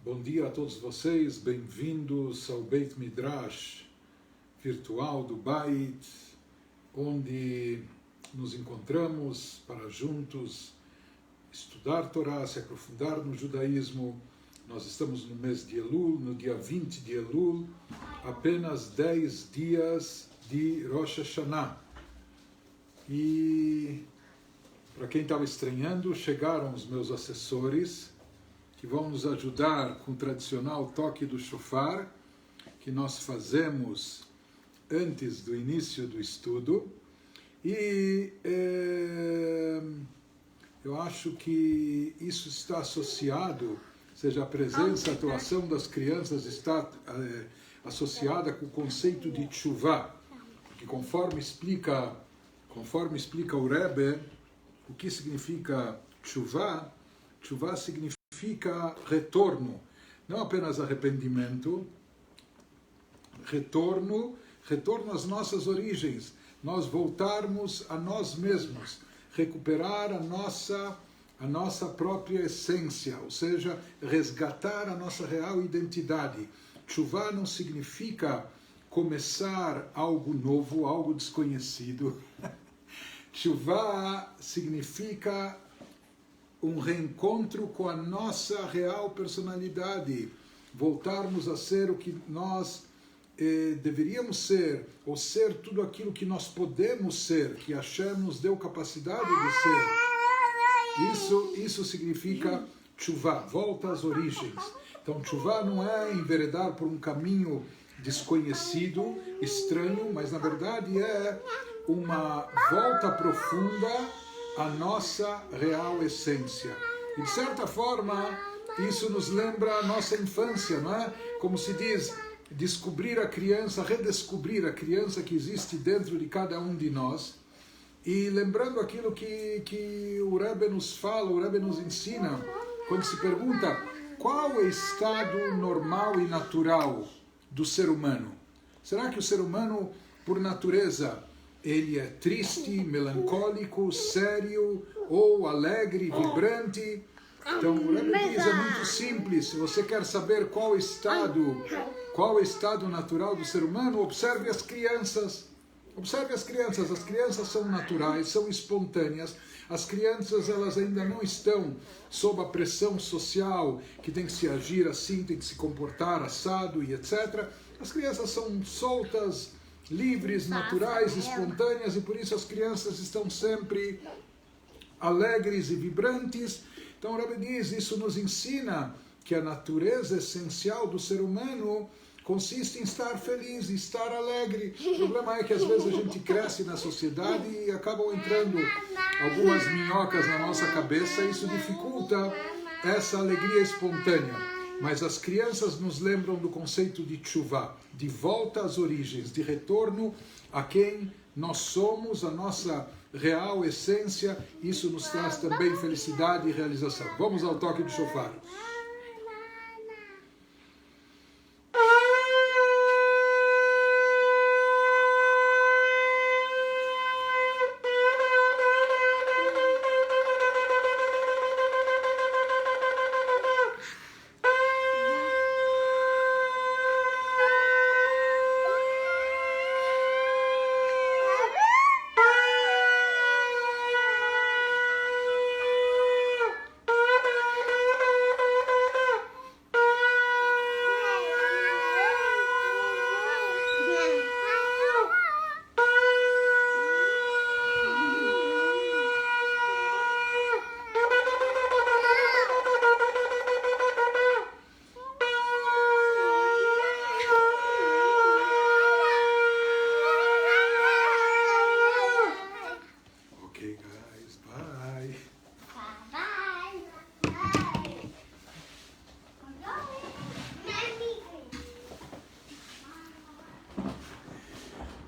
Bom dia a todos vocês, bem-vindos ao Beit Midrash virtual do Beit, onde nos encontramos para juntos estudar Torá, se aprofundar no judaísmo. Nós estamos no mês de Elul, no dia 20 de Elul, apenas 10 dias de Rosh Hashanah. E, para quem estava estranhando, chegaram os meus assessores, que vão nos ajudar com o tradicional toque do shofar, que nós fazemos antes do início do estudo. E eu acho que isso está associado, ou seja, a presença, a atuação das crianças está associada com o conceito de tshuvá, que conforme explica o Rebbe, o que significa tshuvá, tshuvá significa retorno, não apenas arrependimento, retorno às nossas origens, nós voltarmos a nós mesmos, recuperar a nossa própria essência, ou seja, resgatar a nossa real identidade. Tshuvá não significa começar algo novo, algo desconhecido. Tshuvá significa um reencontro com a nossa real personalidade, voltarmos a ser o que nós deveríamos ser, ou ser tudo aquilo que nós podemos ser, que Hashem nos deu capacidade de ser. Isso significa tshuvá, volta às origens. Então tshuvá não é enveredar por um caminho desconhecido, estranho, mas na verdade é uma volta profunda a nossa real essência. E de certa forma, isso nos lembra a nossa infância, não é? Como se diz, descobrir a criança, redescobrir a criança que existe dentro de cada um de nós. E lembrando aquilo que o Rebbe nos fala, o Rebbe nos ensina, quando se pergunta qual é o estado normal e natural do ser humano. Será que o ser humano, por natureza, ele é triste, melancólico, sério, ou alegre, vibrante? Então o Rebbe diz, é muito simples. Se você quer saber qual é o estado natural do ser humano, observe as crianças. Observe as crianças são naturais, são espontâneas. As crianças, elas ainda não estão sob a pressão social, que tem que se agir assim, tem que se comportar assado e etc. As crianças são soltas, livres, naturais, espontâneas, e por isso as crianças estão sempre alegres e vibrantes. Então o Rebbe diz, isso nos ensina que a natureza essencial do ser humano consiste em estar feliz, em estar alegre. O problema é que às vezes a gente cresce na sociedade e acabam entrando algumas minhocas na nossa cabeça, e isso dificulta essa alegria espontânea. Mas as crianças nos lembram do conceito de tshuvá, de volta às origens, de retorno a quem nós somos, a nossa real essência. Isso nos traz também felicidade e realização. Vamos ao toque do shofar.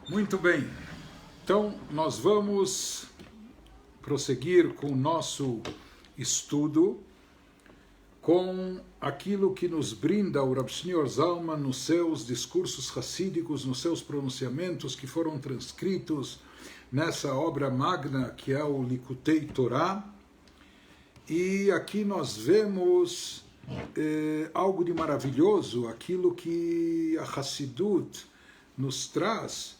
Muito bem, então nós vamos prosseguir com o nosso estudo com aquilo que nos brinda o Rav Shneur Zalman nos seus discursos hassídicos, nos seus pronunciamentos que foram transcritos nessa obra magna que é o Likutei Torá. E aqui nós vemos algo de maravilhoso, aquilo que a Hassidut nos traz,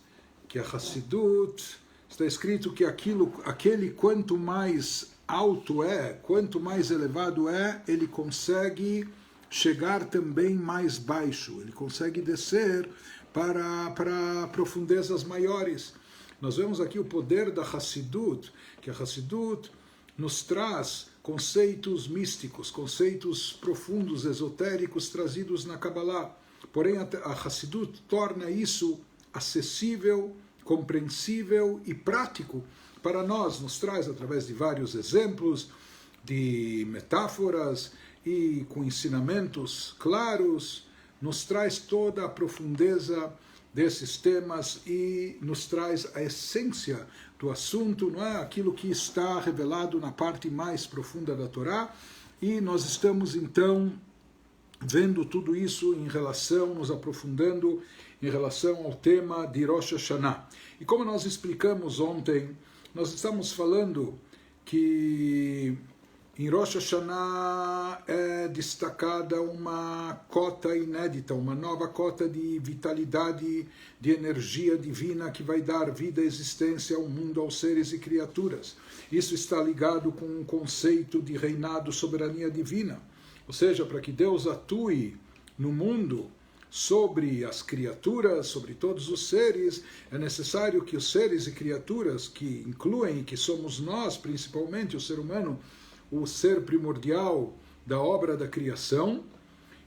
que a Hassidut, está escrito que aquele quanto mais alto é, quanto mais elevado é, ele consegue chegar também mais baixo, ele consegue descer para profundezas maiores. Nós vemos aqui o poder da Hassidut, que a Hassidut nos traz conceitos místicos, conceitos profundos, esotéricos, trazidos na Kabbalah. Porém, a Hassidut torna isso acessível, compreensível e prático para nós. Nos traz através de vários exemplos, de metáforas e com ensinamentos claros, nos traz toda a profundeza desses temas e nos traz a essência do assunto, não é? Aquilo que está revelado na parte mais profunda da Torá, e nós estamos então vendo tudo isso em relação, nos aprofundando em relação ao tema de Rosh Hashanah. E como nós explicamos ontem, nós estamos falando que em Rosh Hashanah é destacada uma cota inédita, uma nova cota de vitalidade, de energia divina que vai dar vida e existência ao mundo, aos seres e criaturas. Isso está ligado com um conceito de reinado, soberania divina. Ou seja, para que Deus atue no mundo sobre as criaturas, sobre todos os seres, é necessário que os seres e criaturas, que incluem, que somos nós, principalmente o ser humano, o ser primordial da obra da criação,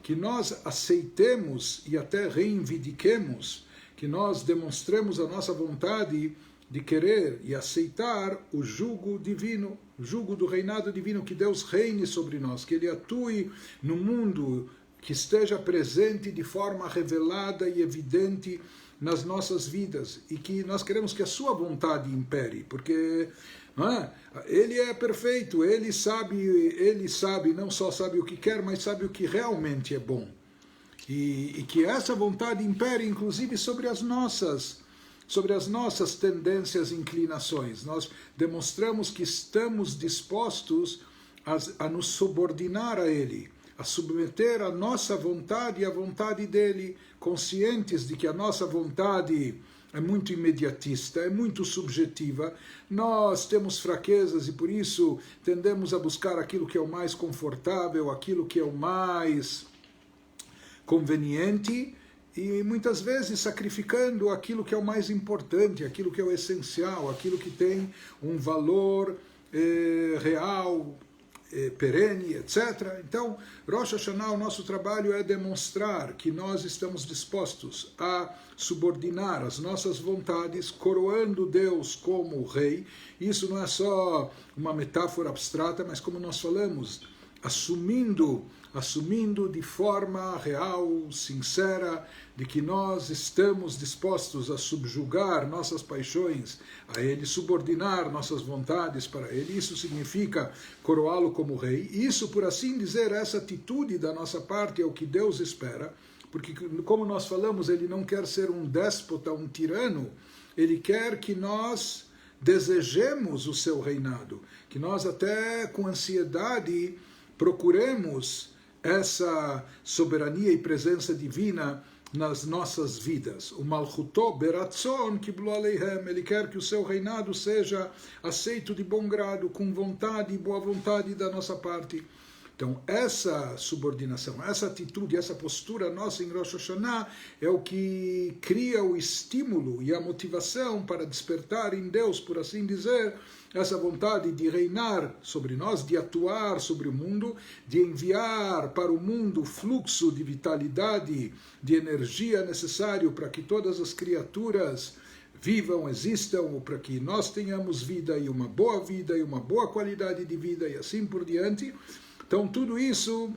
que nós aceitemos e até reivindiquemos, que nós demonstremos a nossa vontade de querer e aceitar o jugo divino, o jugo do reinado divino, que Deus reine sobre nós, que Ele atue no mundo, que esteja presente de forma revelada e evidente nas nossas vidas, e que nós queremos que a sua vontade impere, porque não é? Ele é perfeito, ele sabe, não só sabe o que quer, mas sabe o que realmente é bom. E que essa vontade impere, inclusive, sobre as nossas tendências e inclinações. Nós demonstramos que estamos dispostos a nos subordinar a Ele, a submeter a nossa vontade à vontade dEle, conscientes de que a nossa vontade é muito imediatista, é muito subjetiva, nós temos fraquezas e por isso tendemos a buscar aquilo que é o mais confortável, aquilo que é o mais conveniente, e muitas vezes sacrificando aquilo que é o mais importante, aquilo que é o essencial, aquilo que tem um valor real, perene, etc. Então, Rosh Hashanah, o nosso trabalho é demonstrar que nós estamos dispostos a subordinar as nossas vontades, coroando Deus como Rei. Isso não é só uma metáfora abstrata, mas como nós falamos, assumindo de forma real, sincera, de que nós estamos dispostos a subjugar nossas paixões a Ele, subordinar nossas vontades para Ele. Isso significa coroá-lo como Rei. Isso, por assim dizer, essa atitude da nossa parte é o que Deus espera, porque, como nós falamos, Ele não quer ser um déspota, um tirano, Ele quer que nós desejemos o seu reinado, que nós até com ansiedade procuremos essa soberania e presença divina nas nossas vidas. O Malchuto Beratzon Kiblu Aleihem, ele quer que o seu reinado seja aceito de bom grado, com vontade e boa vontade da nossa parte. Então, essa subordinação, essa atitude, essa postura nossa em Rosh Hashanah é o que cria o estímulo e a motivação para despertar em Deus, por assim dizer, essa vontade de reinar sobre nós, de atuar sobre o mundo, de enviar para o mundo o fluxo de vitalidade, de energia necessário para que todas as criaturas vivam, existam, ou para que nós tenhamos vida e uma boa qualidade de vida e assim por diante. Então, tudo isso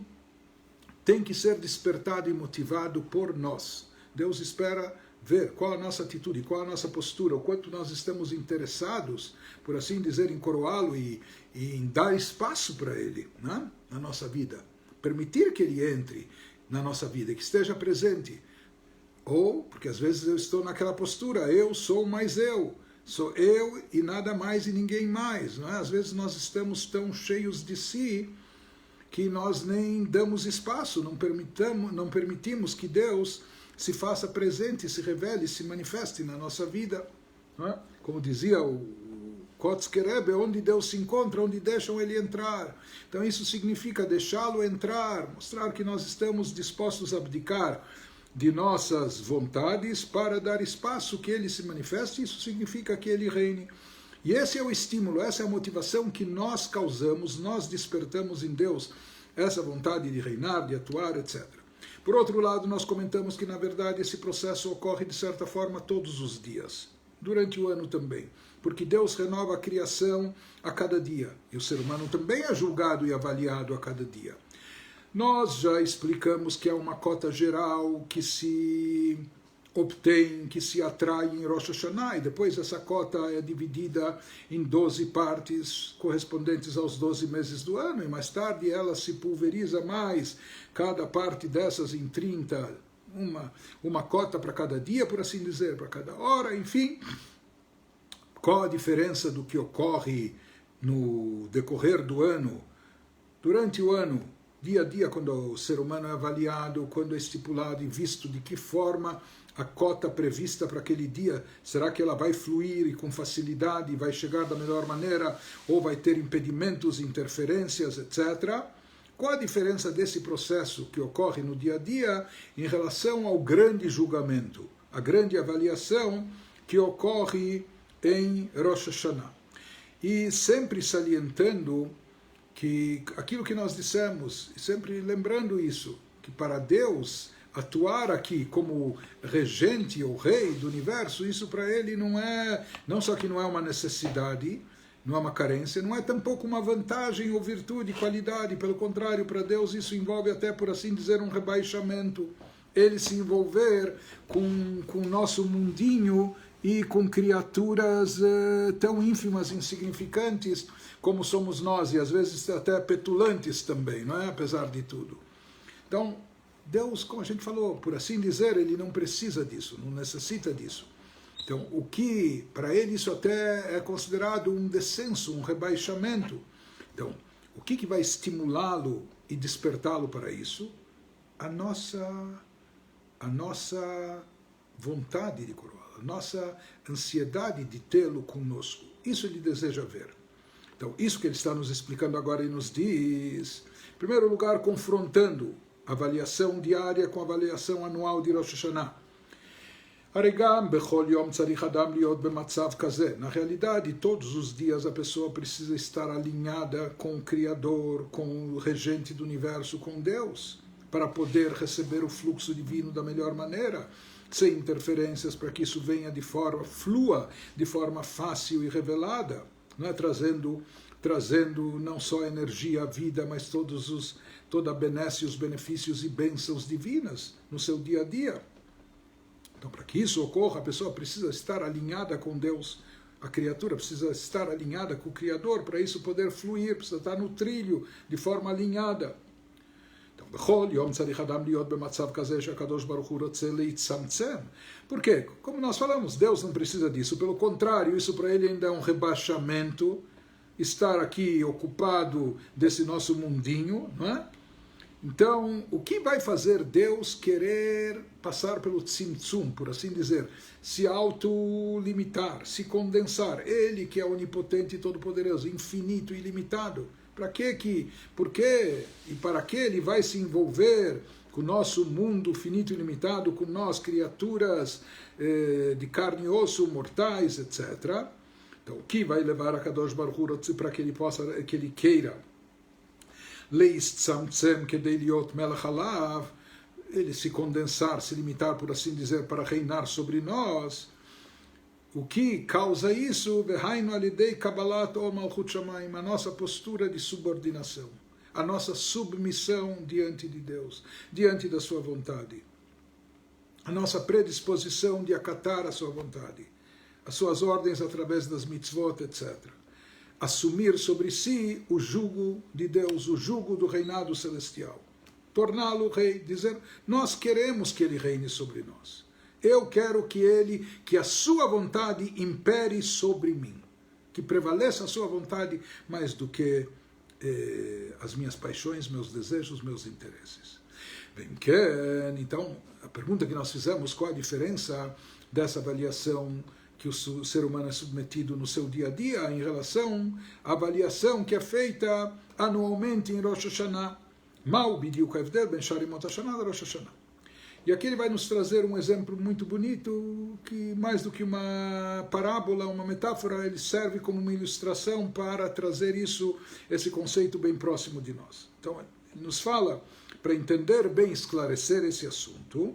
tem que ser despertado e motivado por nós. Deus espera ver qual a nossa atitude, qual a nossa postura, o quanto nós estamos interessados, por assim dizer, em coroá-lo e em dar espaço para Ele, né, na nossa vida. Permitir que Ele entre na nossa vida, que esteja presente. Ou, porque às vezes eu estou naquela postura, eu sou mais eu. Sou eu e nada mais e ninguém mais. Não é? Às vezes nós estamos tão cheios de si, que nós nem damos espaço, não permitimos que Deus se faça presente, se revele, se manifeste na nossa vida. Não é? Como dizia o Kotzker Rebbe, onde Deus se encontra, onde deixam Ele entrar. Então isso significa deixá-lo entrar, mostrar que nós estamos dispostos a abdicar de nossas vontades para dar espaço que Ele se manifeste. Isso significa que Ele reine. E esse é o estímulo, essa é a motivação que nós causamos, nós despertamos em Deus essa vontade de reinar, de atuar, etc. Por outro lado, nós comentamos que, na verdade, esse processo ocorre, de certa forma, todos os dias, durante o ano também, porque Deus renova a criação a cada dia, e o ser humano também é julgado e avaliado a cada dia. Nós já explicamos que há uma cota geral que se obtém, que se atrai em Rosh Hashanah, e depois essa cota é dividida em 12 partes correspondentes aos 12 meses do ano, e mais tarde ela se pulveriza mais, cada parte dessas em 30, uma cota para cada dia, por assim dizer, para cada hora, enfim. Qual a diferença do que ocorre no decorrer do ano? Durante o ano, dia a dia, quando o ser humano é avaliado, quando é estipulado e visto de que forma a cota prevista para aquele dia, será que ela vai fluir e com facilidade, vai chegar da melhor maneira, ou vai ter impedimentos, interferências, etc. Qual a diferença desse processo que ocorre no dia a dia em relação ao grande julgamento, a grande avaliação que ocorre em Rosh Hashanah? E sempre salientando que aquilo que nós dissemos, sempre lembrando isso, que para Deus atuar aqui como regente ou rei do universo, isso para ele não só que não é uma necessidade, não é uma carência, não é tampouco uma vantagem ou virtude, qualidade, pelo contrário, para Deus isso envolve até, por assim dizer, um rebaixamento, ele se envolver com o nosso mundinho e com criaturas tão ínfimas, insignificantes como somos nós, e às vezes até petulantes também, não é? Apesar de tudo. Então, Deus, como a gente falou, por assim dizer, ele não precisa disso, não necessita disso. Então, o que, para ele, isso até é considerado um descenso, um rebaixamento. Então, o que vai estimulá-lo e despertá-lo para isso? A nossa vontade de coroá-lo, a nossa ansiedade de tê-lo conosco. Isso ele deseja ver. Então, isso que ele está nos explicando agora e nos diz, em primeiro lugar, confrontando a avaliação diária com a avaliação anual de Rosh Hashanah. Na realidade, todos os dias a pessoa precisa estar alinhada com o Criador, com o regente do universo, com Deus, para poder receber o fluxo divino da melhor maneira, sem interferências, para que isso venha de forma, flua de forma fácil e revelada, não é? Trazendo não só a energia, a vida, mas toda a benesse, os benefícios e bênçãos divinas no seu dia a dia. Então, para que isso ocorra, a pessoa precisa estar alinhada com Deus, a criatura precisa estar alinhada com o Criador, para isso poder fluir, precisa estar no trilho, de forma alinhada. Então, por quê? Como nós falamos, Deus não precisa disso, pelo contrário, isso para ele ainda é um rebaixamento, estar aqui ocupado desse nosso mundinho, não é? Então, o que vai fazer Deus querer passar pelo tzimtzum, por assim dizer, se autolimitar, se condensar? Ele que é onipotente e todo-poderoso, infinito e ilimitado. Por que e para que ele vai se envolver com o nosso mundo finito e limitado, com nós, criaturas de carne e osso, mortais, etc. Então, o que vai levar a Kadosh Baruch Hu para que ele queira ele se condensar, se limitar, por assim dizer, para reinar sobre nós? O que causa isso? A nossa postura de subordinação, a nossa submissão diante de Deus, diante da sua vontade, a nossa predisposição de acatar a sua vontade, as suas ordens através das mitzvot, etc. Assumir sobre si o jugo de Deus, o jugo do reinado celestial. Torná-lo rei, dizer, nós queremos que ele reine sobre nós. Eu quero que a sua vontade impere sobre mim. Que prevaleça a sua vontade mais do que as minhas paixões, meus desejos, meus interesses. Então, a pergunta que nós fizemos, qual a diferença dessa avaliação que o ser humano é submetido no seu dia a dia em relação à avaliação que é feita anualmente em Rosh Hashanah? Mal bidiuk ההבדל בין שאר ימות השנה לראש השנה. E aqui ele vai nos trazer um exemplo muito bonito, que mais do que uma parábola, uma metáfora, ele serve como uma ilustração para trazer esse conceito bem próximo de nós. Então, ele nos fala, para entender bem, esclarecer esse assunto.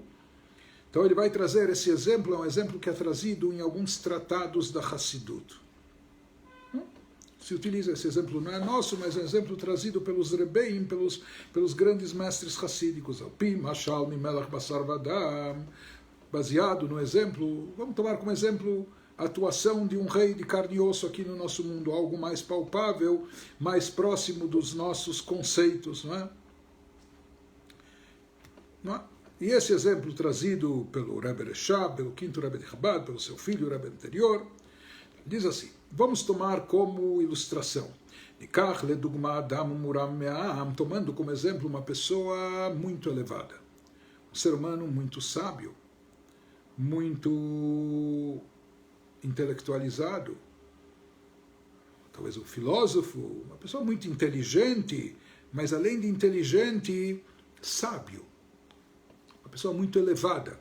Então, ele vai trazer esse exemplo, é um exemplo que é trazido em alguns tratados da Hassidut. Se utiliza esse exemplo, não é nosso, mas é um exemplo trazido pelos Rebbeim, pelos grandes mestres hassídicos, Alpim, Mashal, Mimelach, Basar, Vadam, baseado no exemplo, vamos tomar como exemplo a atuação de um rei de carne e osso aqui no nosso mundo, algo mais palpável, mais próximo dos nossos conceitos, não é? Não é? E esse exemplo trazido pelo Rebbe Reshab, pelo quinto Rebbe de Chabad, pelo seu filho, o Rebbe anterior, diz assim, vamos tomar como ilustração, tomando como exemplo uma pessoa muito elevada, um ser humano muito sábio, muito intelectualizado, talvez um filósofo, uma pessoa muito inteligente, mas além de inteligente, sábio, uma pessoa muito elevada.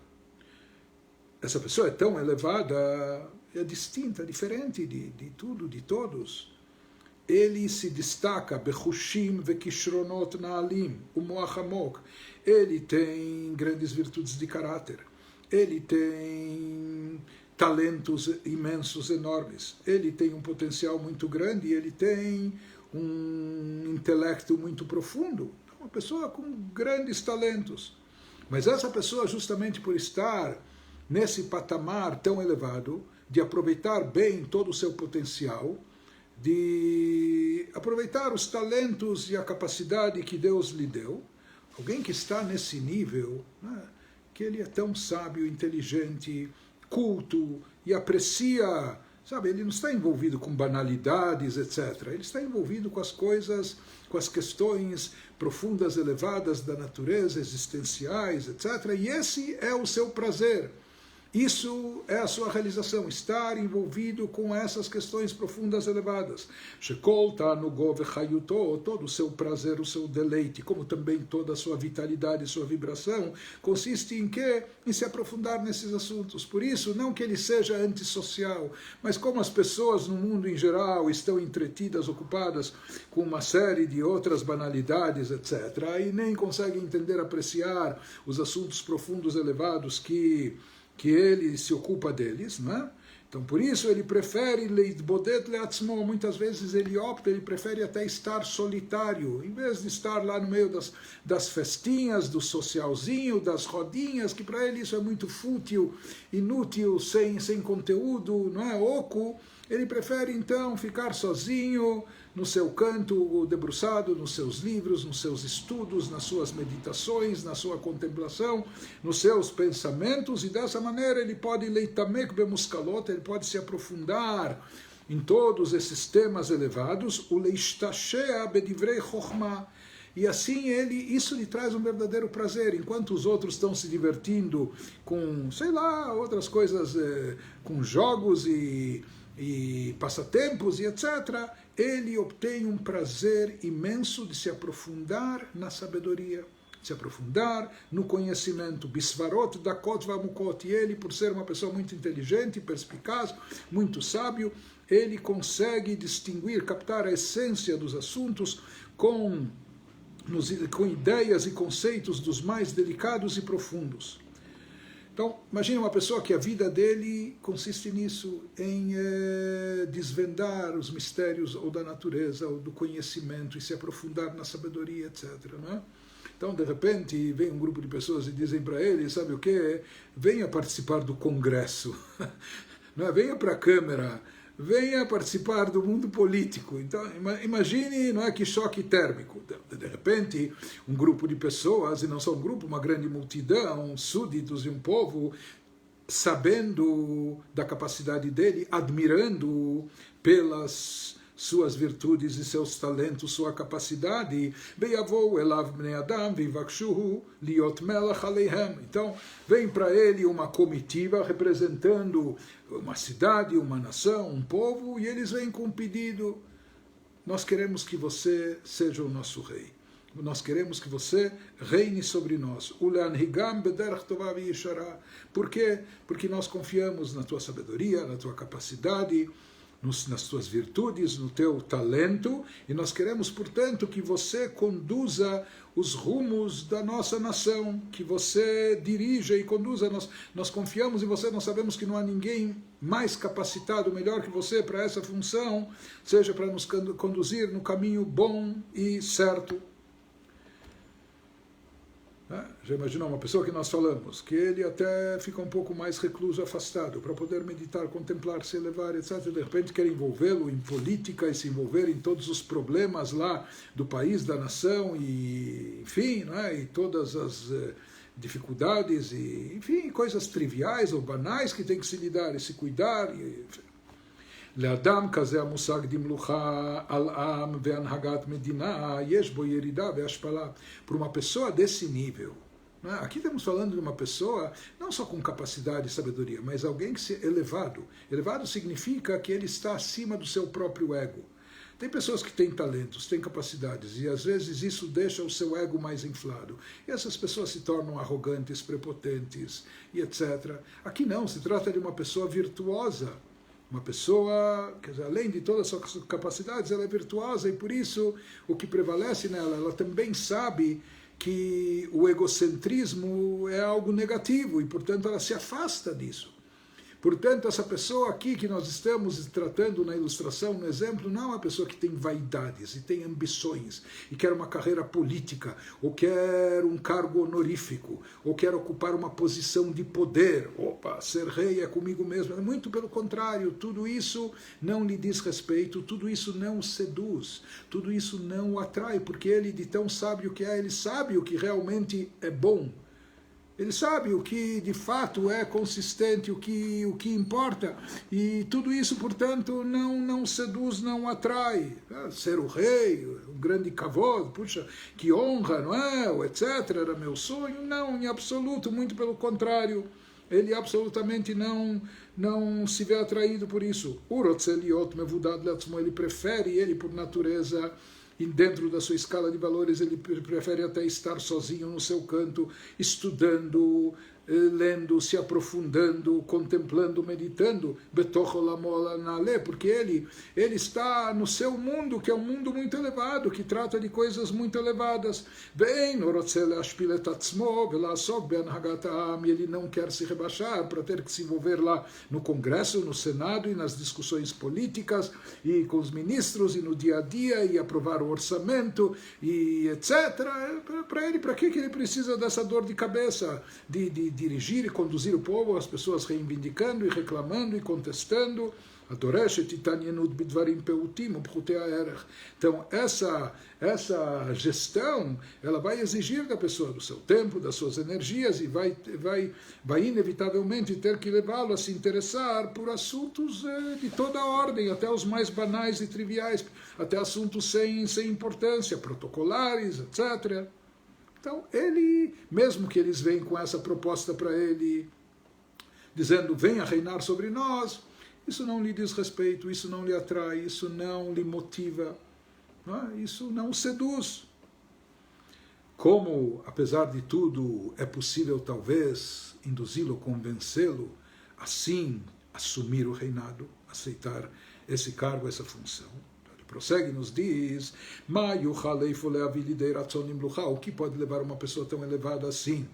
Essa pessoa é tão elevada, é distinta, diferente de tudo, de todos. Ele se destaca, bechushim vekishronot naalim, umoach amok. Ele tem grandes virtudes de caráter. Ele tem talentos imensos, enormes. Ele tem um potencial muito grande, ele tem um intelecto muito profundo. Uma pessoa com grandes talentos. Mas essa pessoa, justamente por estar nesse patamar tão elevado, de aproveitar bem todo o seu potencial, de aproveitar os talentos e a capacidade que Deus lhe deu, alguém que está nesse nível, né, que ele é tão sábio, inteligente, culto e aprecia, sabe, ele não está envolvido com banalidades, etc. Ele está envolvido com as coisas, com as questões profundas, elevadas da natureza, existenciais, etc. E esse é o seu prazer. Isso é a sua realização, estar envolvido com essas questões profundas elevadas. Todo o seu prazer, o seu deleite, como também toda a sua vitalidade, sua vibração, consiste em quê? Em se aprofundar nesses assuntos. Por isso, não que ele seja antissocial, mas como as pessoas no mundo em geral estão entretidas, ocupadas com uma série de outras banalidades, etc., e nem conseguem entender, apreciar os assuntos profundos, elevados que ele se ocupa deles, né? Então, por isso, ele prefere leitbodet leatzmo, muitas vezes ele prefere até estar solitário, em vez de estar lá no meio das festinhas, do socialzinho, das rodinhas, que para ele isso é muito fútil, inútil, sem conteúdo, não é? Oco. Ele prefere, então, ficar sozinho, no seu canto, debruçado, nos seus livros, nos seus estudos, nas suas meditações, na sua contemplação, nos seus pensamentos, e dessa maneira ele pode leitamek bemuskalot, ele pode se aprofundar em todos esses temas elevados, o leishtashea bedivrei chokhmah. E assim isso lhe traz um verdadeiro prazer, enquanto os outros estão se divertindo com, sei lá, outras coisas, com jogos e passatempos e etc., ele obtém um prazer imenso de se aprofundar na sabedoria, se aprofundar no conhecimento, bisvarot dakot vamukot, e ele, por ser uma pessoa muito inteligente, perspicaz, muito sábio, ele consegue distinguir, captar a essência dos assuntos com ideias e conceitos dos mais delicados e profundos. Então, imagine uma pessoa que a vida dele consiste nisso, em desvendar os mistérios ou da natureza, ou do conhecimento, e se aprofundar na sabedoria, etc. Não é? Então, de repente, vem um grupo de pessoas e dizem para ele, sabe o quê? Venha participar do congresso, não é? Venha para a Câmara, venha participar do mundo político. Então, imagine, não é, que choque térmico. De repente, um grupo de pessoas, e não só um grupo, uma grande multidão, súditos de um povo, sabendo da capacidade dele, admirando pelas suas virtudes e seus talentos, sua capacidade. Beyavou elav bnei adam vivakshuhu liot melech aleihem. Então, vem para ele uma comitiva representando uma cidade, uma nação, um povo, e eles vêm com um pedido: nós queremos que você seja o nosso rei. Nós queremos que você reine sobre nós. Por quê? Porque nós confiamos na tua sabedoria, na tua capacidade, nas tuas virtudes, no teu talento, e nós queremos, portanto, que você conduza os rumos da nossa nação, que você dirija e conduza. Nós confiamos em você, nós sabemos que não há ninguém mais capacitado, melhor que você para essa função, seja para nos conduzir no caminho bom e certo. Já imaginou uma pessoa que nós falamos, que ele até fica um pouco mais recluso, afastado, para poder meditar, contemplar, se elevar, etc. De repente quer envolvê-lo em política e se envolver em todos os problemas lá do país, da nação, e enfim, e todas as dificuldades, e enfim, coisas triviais ou banais que tem que se lidar e se cuidar, לאדם כזה המושג דמלוכה על עם והנהגת מדינה, יש בו ירידה והשפלה. Para uma pessoa desse nível, aqui estamos falando de uma pessoa não só com capacidade e sabedoria, mas alguém que se elevado. Elevado significa que ele está acima do seu próprio ego. Tem pessoas que têm talentos, têm capacidades, e às vezes isso deixa o seu ego mais inflado. E essas pessoas se tornam arrogantes, prepotentes, e etc. Aqui não, se trata de uma pessoa virtuosa. Uma pessoa, quer dizer, além de todas as suas capacidades, ela é virtuosa, e por isso o que prevalece nela, ela também sabe que o egocentrismo é algo negativo, e portanto ela se afasta disso. Portanto, essa pessoa aqui que nós estamos tratando na ilustração, no exemplo, não é uma pessoa que tem vaidades e tem ambições e quer uma carreira política, ou quer um cargo honorífico, ou quer ocupar uma posição de poder. Opa, ser rei é comigo mesmo. Muito pelo contrário, tudo isso não lhe diz respeito, tudo isso não o seduz, tudo isso não o atrai, porque ele, de tão sábio que é, ele sabe o que realmente é bom. Ele sabe o que de fato é consistente, o que importa, e tudo isso, portanto, não seduz, não atrai. Ser o rei, o grande kavod, puxa, que honra, não é? O etc. Era meu sonho. Não, em absoluto, muito pelo contrário. Ele absolutamente não se vê atraído por isso. Ele prefere, ele por natureza, e dentro da sua escala de valores, ele prefere até estar sozinho no seu canto, estudando, lendo, se aprofundando, contemplando, meditando, porque ele está no seu mundo, que é um mundo muito elevado, que trata de coisas muito elevadas. Ele não quer se rebaixar para ter que se envolver lá no Congresso, no Senado e nas discussões políticas, e com os ministros, e no dia a dia, e aprovar o orçamento, e etc. Para ele, para que ele precisa dessa dor de cabeça, de dirigir e conduzir o povo, as pessoas reivindicando e reclamando e contestando? Então, essa gestão, ela vai exigir da pessoa, do seu tempo, das suas energias, e vai inevitavelmente ter que levá-lo a se interessar por assuntos de toda a ordem, até os mais banais e triviais, até assuntos sem importância, protocolares, etc. Então, ele, mesmo que eles venham com essa proposta para ele, dizendo, venha reinar sobre nós, isso não lhe diz respeito, isso não lhe atrai, isso não lhe motiva, isso não o seduz. Como, apesar de tudo, é possível talvez induzi-lo, convencê-lo, assim, assumir o reinado, aceitar esse cargo, essa função. Prossegue e nos diz, o que pode levar uma pessoa tão elevada assim,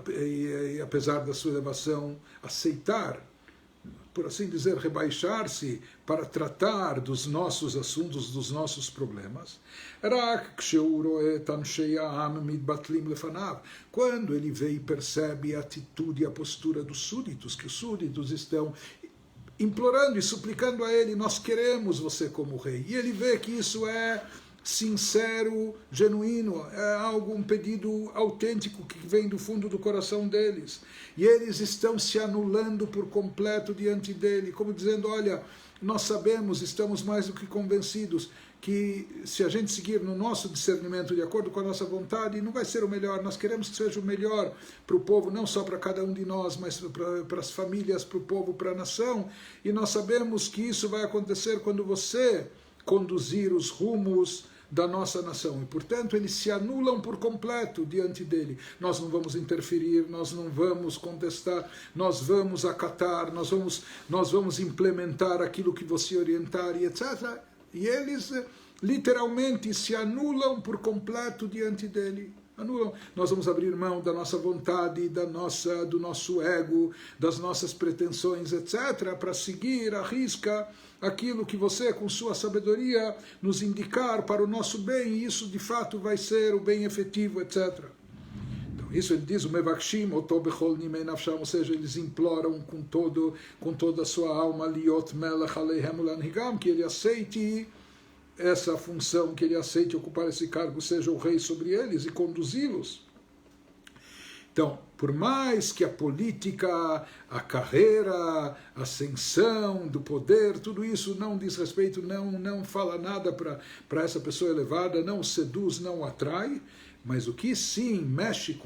e apesar da sua elevação, aceitar, por assim dizer, rebaixar-se para tratar dos nossos assuntos, dos nossos problemas? Quando ele vê e percebe a atitude e a postura dos súditos, que os súditos estão implorando e suplicando a ele, nós queremos você como rei. E ele vê que isso é sincero, genuíno, é um pedido autêntico que vem do fundo do coração deles. E eles estão se anulando por completo diante dele, como dizendo, olha, nós sabemos, estamos mais do que convencidos que se a gente seguir no nosso discernimento de acordo com a nossa vontade, não vai ser o melhor, nós queremos que seja o melhor para o povo, não só para cada um de nós, mas para as famílias, para o povo, para a nação, e nós sabemos que isso vai acontecer quando você conduzir os rumos da nossa nação, e portanto eles se anulam por completo diante dele. Nós não vamos interferir, nós não vamos contestar, nós vamos acatar, nós vamos implementar aquilo que você orientar e etc. E eles literalmente se anulam por completo diante dele. Anulam. Nós vamos abrir mão da nossa vontade, do nosso ego, das nossas pretensões, etc., para seguir à risca aquilo que você, com sua sabedoria, nos indicar para o nosso bem, e isso de fato vai ser o bem efetivo, etc. Então, isso ele diz, o mevakshim, otobechol nimei nafsham, ou seja, eles imploram com toda a sua alma, liot melech aleihem ulanhigam, que ele aceite essa função, que ele aceite ocupar esse cargo, seja o rei sobre eles e conduzi-los. Então, por mais que a política, a carreira, a ascensão do poder, tudo isso não diz respeito, não fala nada para essa pessoa elevada, não seduz, não atrai, mas o que sim mexe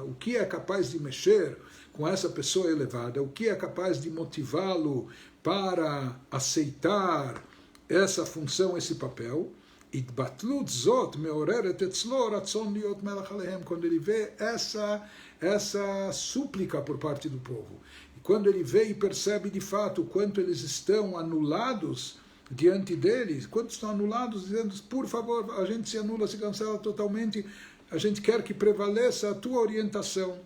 o que é capaz de mexer com essa pessoa elevada, o que é capaz de motivá-lo para aceitar essa função, esse papel, quando ele vê essa súplica por parte do povo, e quando ele vê e percebe de fato o quanto eles estão anulados diante deles, quanto estão anulados, dizendo, por favor, a gente se anula, se cancela totalmente, a gente quer que prevaleça a tua orientação.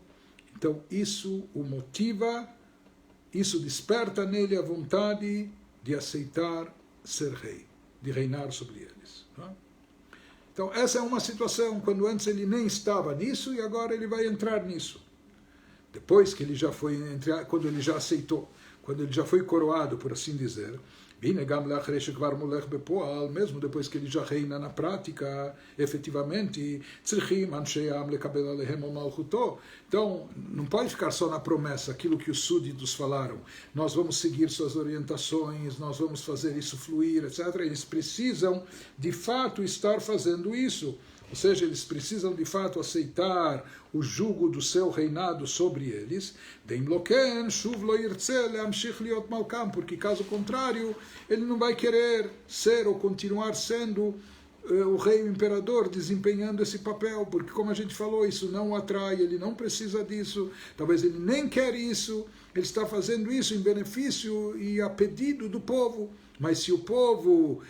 Então isso o motiva, isso desperta nele a vontade de aceitar ser rei, de reinar sobre eles. Então essa é uma situação, quando antes ele nem estava nisso, e agora ele vai entrar nisso. Depois que ele já foi, quando ele já aceitou, quando ele já foi coroado, por assim dizer, mesmo depois que ele já reina na prática, efetivamente, então não pode ficar só na promessa, aquilo que os súditos falaram, nós vamos seguir suas orientações, nós vamos fazer isso fluir, etc. Eles precisam de fato estar fazendo isso. Ou seja, eles precisam de fato aceitar o jugo do seu reinado sobre eles, porque caso contrário, ele não vai querer ser ou continuar sendo o rei, o imperador, desempenhando esse papel, porque como a gente falou, isso não o atrai, ele não precisa disso, talvez ele nem quer isso, ele está fazendo isso em benefício e a pedido do povo, mas se o povo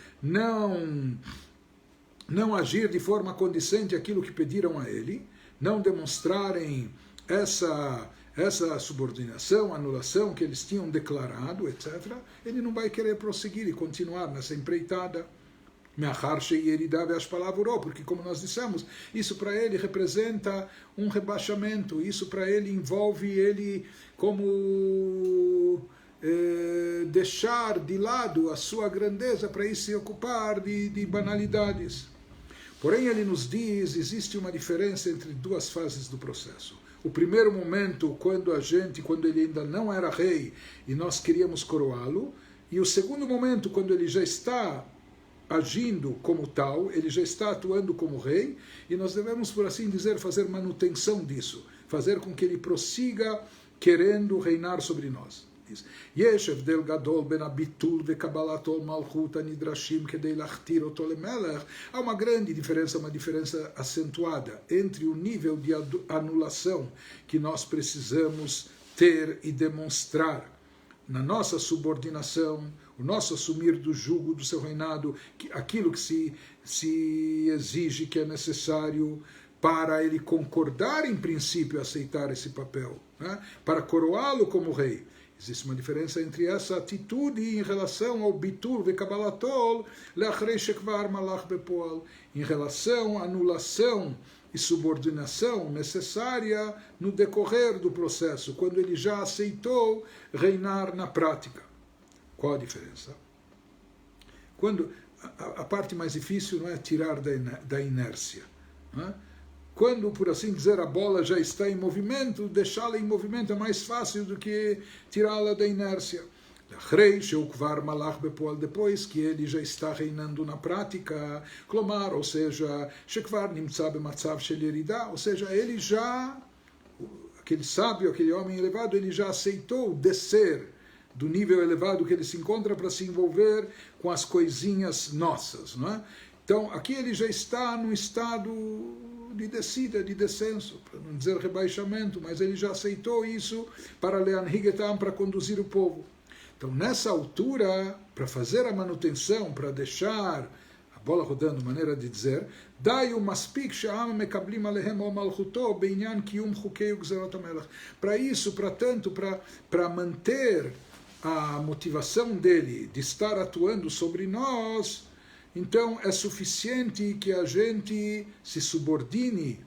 não agir de forma condizente àquilo que pediram a ele, não demonstrarem essa subordinação, anulação que eles tinham declarado, etc., ele não vai querer prosseguir e continuar nessa empreitada. Porque, como nós dissemos, isso para ele representa um rebaixamento, isso para ele envolve ele como deixar de lado a sua grandeza para ir se ocupar de banalidades. Porém, ele nos diz, existe uma diferença entre duas fases do processo. O primeiro momento, quando ele ainda não era rei e nós queríamos coroá-lo, e o segundo momento, quando ele já está agindo como tal, ele já está atuando como rei, e nós devemos, por assim dizer, fazer manutenção disso, fazer com que ele prossiga querendo reinar sobre nós. יש הבדל גדול בין הביטול וקבלתו מלכות הנדרשים כדי להכתיר אותו למלך. Há uma grande diferença, uma diferença acentuada entre o nível de anulação que nós precisamos ter e demonstrar na nossa subordinação, o nosso assumir do jugo do seu reinado, aquilo que se exige, que é necessário para ele concordar em princípio aceitar esse papel, né? Para coroá-lo como rei. Existe uma diferença entre essa atitude em relação ao bitur vekabalatol leachrei shekvar malach bepoal, em relação à anulação e subordinação necessária no decorrer do processo, quando ele já aceitou reinar na prática. Qual a diferença? Quando a parte mais difícil não é tirar da inércia. Não é? Quando, por assim dizer, a bola já está em movimento, deixá-la em movimento é mais fácil do que tirá-la da inércia. Depois que ele já está reinando na prática, Klomar, ou seja, ou seja, ele já, aquele sábio, aquele homem elevado, ele já aceitou descer do nível elevado que ele se encontra para se envolver com as coisinhas nossas. Não é? Então, aqui ele já está num estado de descida, de descenso, para não dizer rebaixamento, mas ele já aceitou isso para Leanhigetam, para conduzir o povo. Então, nessa altura, para fazer a manutenção, para deixar a bola rodando, maneira de dizer, para isso, para manter a motivação dele de estar atuando sobre nós, então é suficiente que a gente se subordine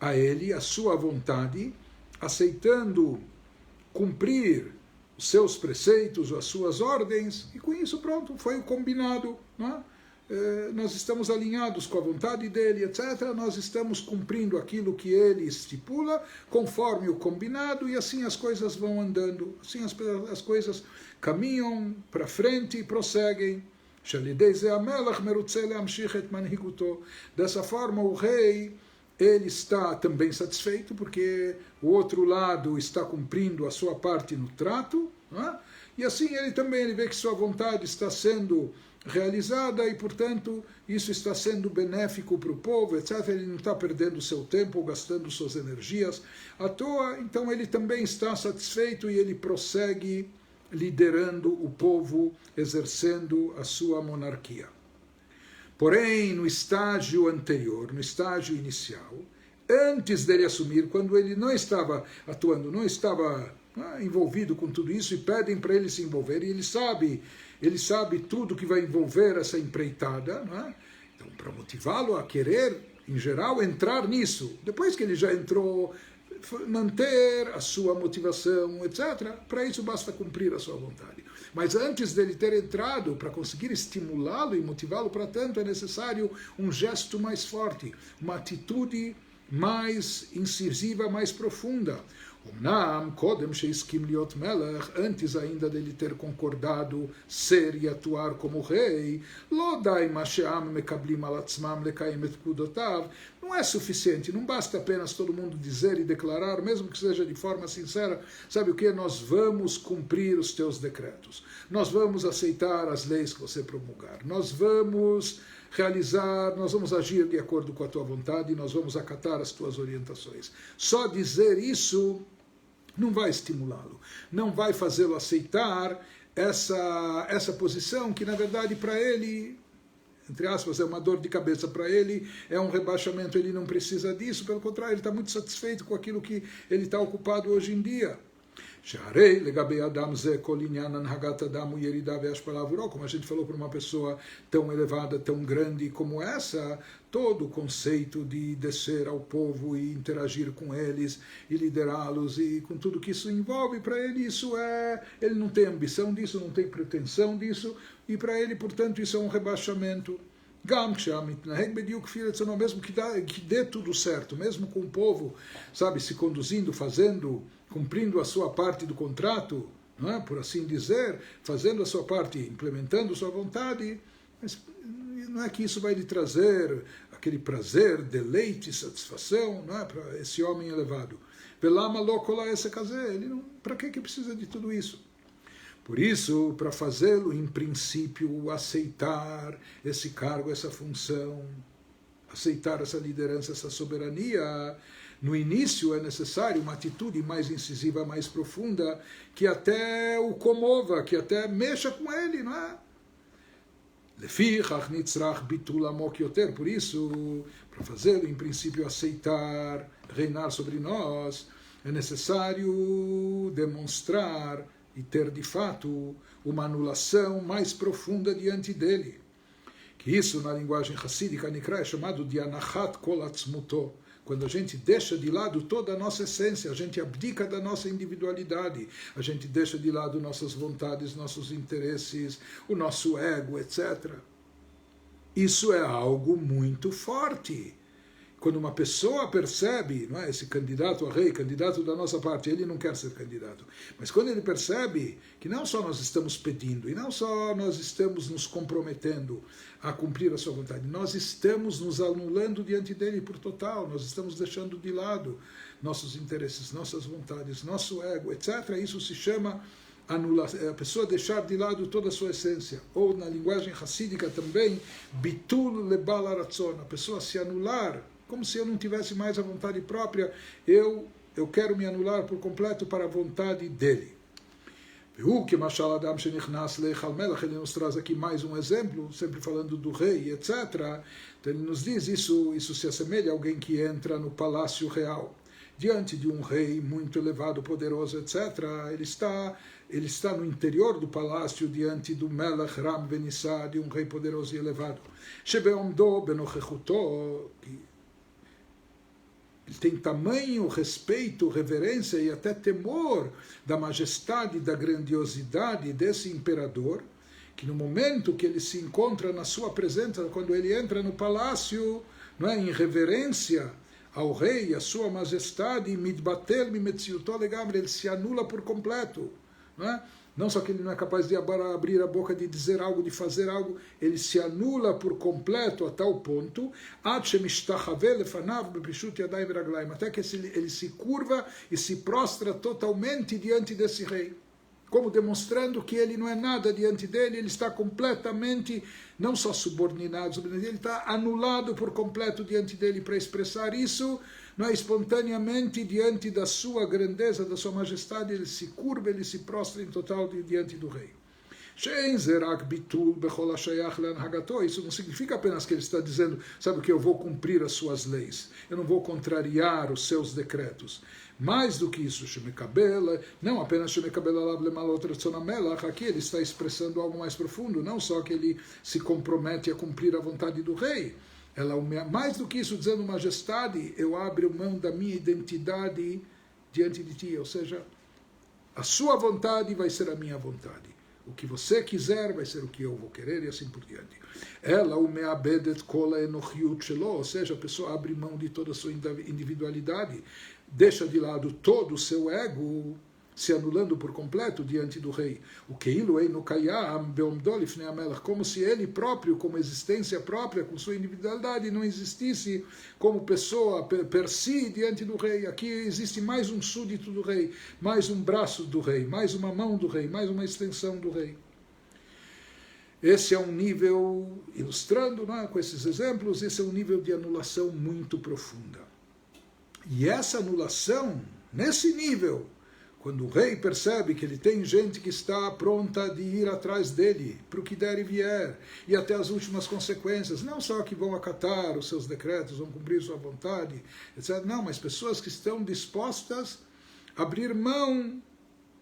a ele, a sua vontade, aceitando cumprir os seus preceitos, as suas ordens, e com isso pronto, foi o combinado. Não é? Nós estamos alinhados com a vontade dele, etc. Nós estamos cumprindo aquilo que ele estipula, conforme o combinado, e assim as coisas vão andando, assim as coisas caminham para frente e prosseguem. Dessa forma o rei, ele está também satisfeito, porque o outro lado está cumprindo a sua parte no trato, não é? E assim ele vê que sua vontade está sendo realizada e, portanto, isso está sendo benéfico para o povo, etc. Ele não está perdendo seu tempo, gastando suas energias à toa, então ele também está satisfeito e ele prossegue liderando o povo, exercendo a sua monarquia. Porém, no estágio anterior, no estágio inicial, antes dele assumir, quando ele não estava atuando, não estava envolvido com tudo isso, e pedem para ele se envolver, e ele sabe tudo que vai envolver essa empreitada, não é? Então, para motivá-lo a querer, em geral, entrar nisso, depois que ele já entrou, manter a sua motivação, etc., para isso basta cumprir a sua vontade. Mas antes dele ter entrado, para conseguir estimulá-lo e motivá-lo para tanto, é necessário um gesto mais forte, uma atitude mais incisiva, mais profunda. Antes ainda dele ter concordado ser e atuar como rei, não é suficiente, não basta apenas todo mundo dizer e declarar, mesmo que seja de forma sincera, sabe o que? Nós vamos cumprir os teus decretos, nós vamos aceitar as leis que você promulgar, nós vamos realizar, nós vamos agir de acordo com a tua vontade, nós vamos acatar as tuas orientações. Só dizer isso não vai estimulá-lo, não vai fazê-lo aceitar essa posição que, na verdade, para ele, entre aspas, é uma dor de cabeça para ele, é um rebaixamento, ele não precisa disso, pelo contrário, ele está muito satisfeito com aquilo que ele está ocupado hoje em dia. Como a gente falou para uma pessoa tão elevada, tão grande como essa, todo o conceito de descer ao povo e interagir com eles e liderá-los e com tudo que isso envolve, para ele isso ele não tem ambição disso, não tem pretensão disso, e para ele, portanto, isso é um rebaixamento. Mesmo que dê tudo certo, mesmo com o povo, sabe, se conduzindo, fazendo, cumprindo a sua parte do contrato, não é? Por assim dizer, fazendo a sua parte, implementando sua vontade, mas não é que isso vai lhe trazer aquele prazer, deleite, satisfação, não é? Para esse homem elevado. Para que precisa de tudo isso? Por isso, para fazê-lo, em princípio, aceitar esse cargo, essa função, aceitar essa liderança, essa soberania, no início é necessário uma atitude mais incisiva, mais profunda, que até o comova, que até mexa com ele, não é? Por isso, para fazê-lo, em princípio, aceitar, reinar sobre nós, é necessário demonstrar e ter, de fato, uma anulação mais profunda diante dele. Que isso, na linguagem hassídica nikra, é chamado de anachat kol atzmuto. Quando a gente deixa de lado toda a nossa essência, a gente abdica da nossa individualidade, a gente deixa de lado nossas vontades, nossos interesses, o nosso ego, etc. Isso é algo muito forte. Quando uma pessoa percebe, não é, esse candidato a rei, candidato da nossa parte, ele não quer ser candidato, mas quando ele percebe que não só nós estamos pedindo, e não só nós estamos nos comprometendo a cumprir a sua vontade, nós estamos nos anulando diante dele por total, nós estamos deixando de lado nossos interesses, nossas vontades, nosso ego, etc. Isso se chama anulação, a pessoa deixar de lado toda a sua essência. Ou na linguagem hassídica também, bitul lebal haratzon, a pessoa se anular, como se eu não tivesse mais a vontade própria, eu quero me anular por completo para a vontade dele. Ele nos traz aqui mais um exemplo, sempre falando do rei, etc. Então ele nos diz, isso se assemelha a alguém que entra no palácio real, diante de um rei muito elevado, poderoso, etc. Ele está no interior do palácio, diante do Melech Ram Benissá, de um rei poderoso e elevado. Shebeomdo benochechuto, ele tem tamanho respeito, reverência e até temor da majestade, da grandiosidade desse imperador, que no momento que ele se encontra na sua presença, quando ele entra no palácio, não é, em reverência ao rei, à sua majestade, mitbatel mimetziuto legamre, ele se anula por completo. Não é? Não só que ele não é capaz de abrir a boca, de dizer algo, de fazer algo, ele se anula por completo a tal ponto, até que ele se curva e se prostra totalmente diante desse rei, como demonstrando que ele não é nada diante dele, ele está completamente, não só subordinado, ele está anulado por completo diante dele. Para expressar isso, não é, espontaneamente diante da sua grandeza, da sua majestade, ele se curva, ele se prostra em total diante do rei. Isso não significa apenas que ele está dizendo, sabe que eu vou cumprir as suas leis, eu não vou contrariar os seus decretos. Mais do que isso, não apenas aqui ele está expressando algo mais profundo, não só que ele se compromete a cumprir a vontade do rei, mais do que isso, dizendo, majestade, eu abro mão da minha identidade diante de ti, ou seja, a sua vontade vai ser a minha vontade. O que você quiser vai ser o que eu vou querer e assim por diante. Ou seja, a pessoa abre mão de toda a sua individualidade, deixa de lado todo o seu ego, se anulando por completo diante do rei. O Keilu Eino Kayam Beomdo Lifnei HaMelech, como se ele próprio, como existência própria, com sua individualidade, não existisse como pessoa per si diante do rei. Aqui existe mais um súdito do rei, mais um braço do rei, mais uma mão do rei, mais uma extensão do rei. Esse é um nível, ilustrando, né, com esses exemplos, esse é um nível de anulação muito profunda. E essa anulação, nesse nível, quando o rei percebe que ele tem gente que está pronta de ir atrás dele, para o que der e vier, e até as últimas consequências, não só que vão acatar os seus decretos, vão cumprir sua vontade, etc. Não, mas pessoas que estão dispostas a abrir mão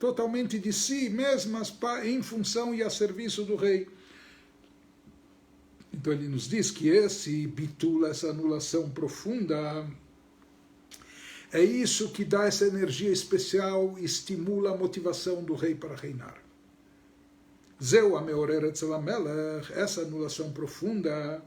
totalmente de si mesmas em função e a serviço do rei. Então ele nos diz que esse bitul, essa anulação profunda, é isso que dá essa energia especial e estimula a motivação do rei para reinar. Zeu ameorer etzel hamelech, essa anulação profunda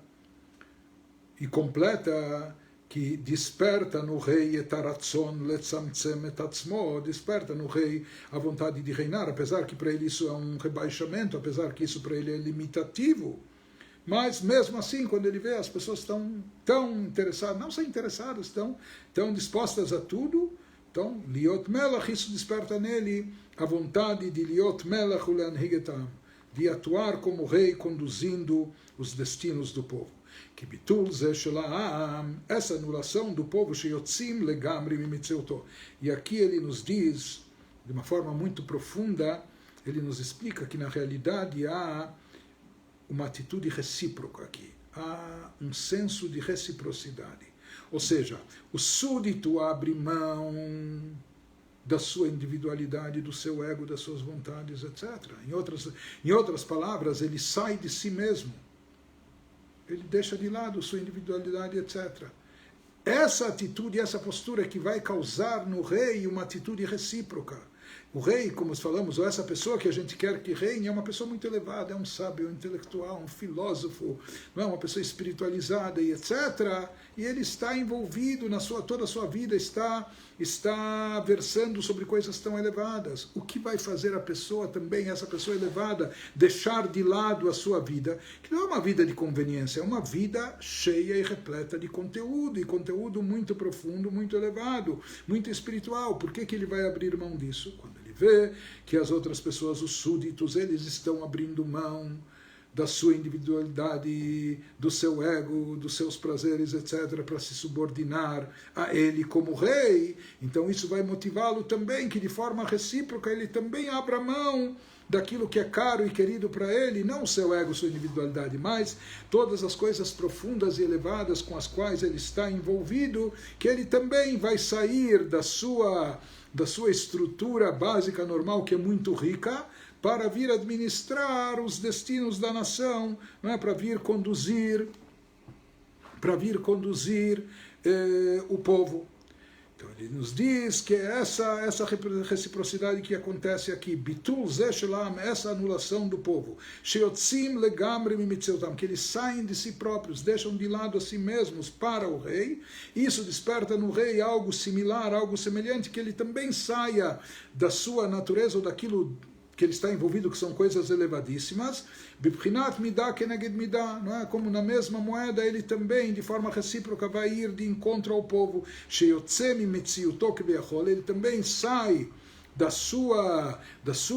e completa que desperta no rei etaratzon letzamtzem etatzmo, desperta no rei a vontade de reinar, apesar que para ele isso é um rebaixamento, apesar que isso para ele é limitativo. Mas, mesmo assim, quando ele vê as pessoas estão tão interessadas, não são interessadas, estão dispostas a tudo, então, liot melech, isso desperta nele a vontade de liot melech uleanhigetam, de atuar como rei, conduzindo os destinos do povo. Que bitul ze shelaam, essa anulação do povo, sheyotzim legamri mimitzeuto. E aqui ele nos diz, de uma forma muito profunda, ele nos explica que, na realidade, há uma atitude recíproca aqui. Há um senso de reciprocidade. Ou seja, o súdito abre mão da sua individualidade, do seu ego, das suas vontades, etc. Em outras palavras, ele sai de si mesmo. Ele deixa de lado sua individualidade, etc. Essa atitude, essa postura que vai causar no rei uma atitude recíproca. O rei, como falamos, ou essa pessoa que a gente quer que reine, é uma pessoa muito elevada, é um sábio, um intelectual, um filósofo, não é uma pessoa espiritualizada e etc. E ele está envolvido toda a sua vida, está versando sobre coisas tão elevadas. O que vai fazer a pessoa também, essa pessoa elevada, deixar de lado a sua vida, que não é uma vida de conveniência, é uma vida cheia e repleta de conteúdo, e conteúdo muito profundo, muito elevado, muito espiritual. Por que ele vai abrir mão disso? Quando ele vê que as outras pessoas, os súditos, eles estão abrindo mão da sua individualidade, do seu ego, dos seus prazeres, etc., para se subordinar a ele como rei, então isso vai motivá-lo também, que de forma recíproca ele também abra mão daquilo que é caro e querido para ele, não o seu ego, sua individualidade, mas todas as coisas profundas e elevadas com as quais ele está envolvido, que ele também vai sair da sua estrutura básica normal, que é muito rica, para vir administrar os destinos da nação, não é? Para vir conduzir o povo. Então ele nos diz que essa reciprocidade que acontece aqui, bitul zeshelam, essa anulação do povo, sheotzim legamre mimitzeotam, que eles saem de si próprios, deixam de lado a si mesmos para o rei, isso desperta no rei algo similar, algo semelhante, que ele também saia da sua natureza ou daquilo que ele está envolvido, que são coisas elevadíssimas, bibchinat midah keneged midah, não é? Como na mesma moeda, ele também, de forma recíproca, vai ir de encontro ao povo, sheyotzem mitziuto kebechol, ele também sai da sua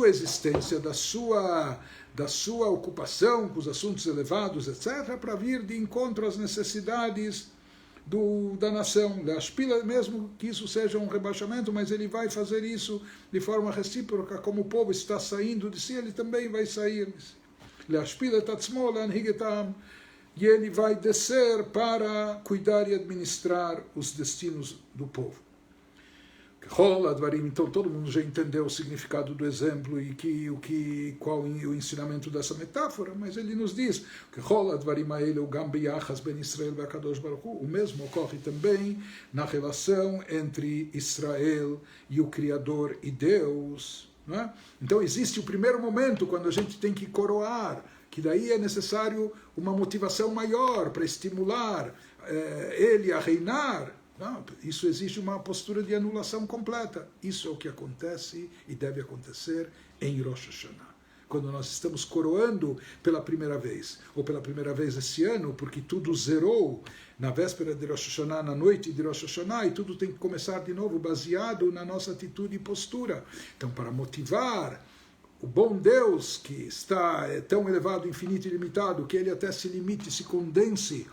existência, da sua ocupação com os assuntos elevados, etc., para vir de encontro às necessidades da nação, mesmo que isso seja um rebaixamento, mas ele vai fazer isso de forma recíproca, como o povo está saindo de si, ele também vai sair de si. E ele vai descer para cuidar e administrar os destinos do povo. Então todo mundo já entendeu o significado do exemplo e qual o ensinamento dessa metáfora, mas ele nos diz que o mesmo ocorre também na relação entre Israel e o Criador e Deus. Não é? Então existe o primeiro momento quando a gente tem que coroar, que daí é necessário uma motivação maior para estimular ele a reinar. Não, isso exige uma postura de anulação completa. Isso é o que acontece e deve acontecer em Rosh Hashanah. Quando nós estamos coroando pela primeira vez, ou pela primeira vez esse ano, porque tudo zerou na véspera de Rosh Hashanah, na noite de Rosh Hashanah, e tudo tem que começar de novo, baseado na nossa atitude e postura. Então, para motivar o bom Deus, que está tão elevado, infinito e ilimitado, que ele até se limite, se condense,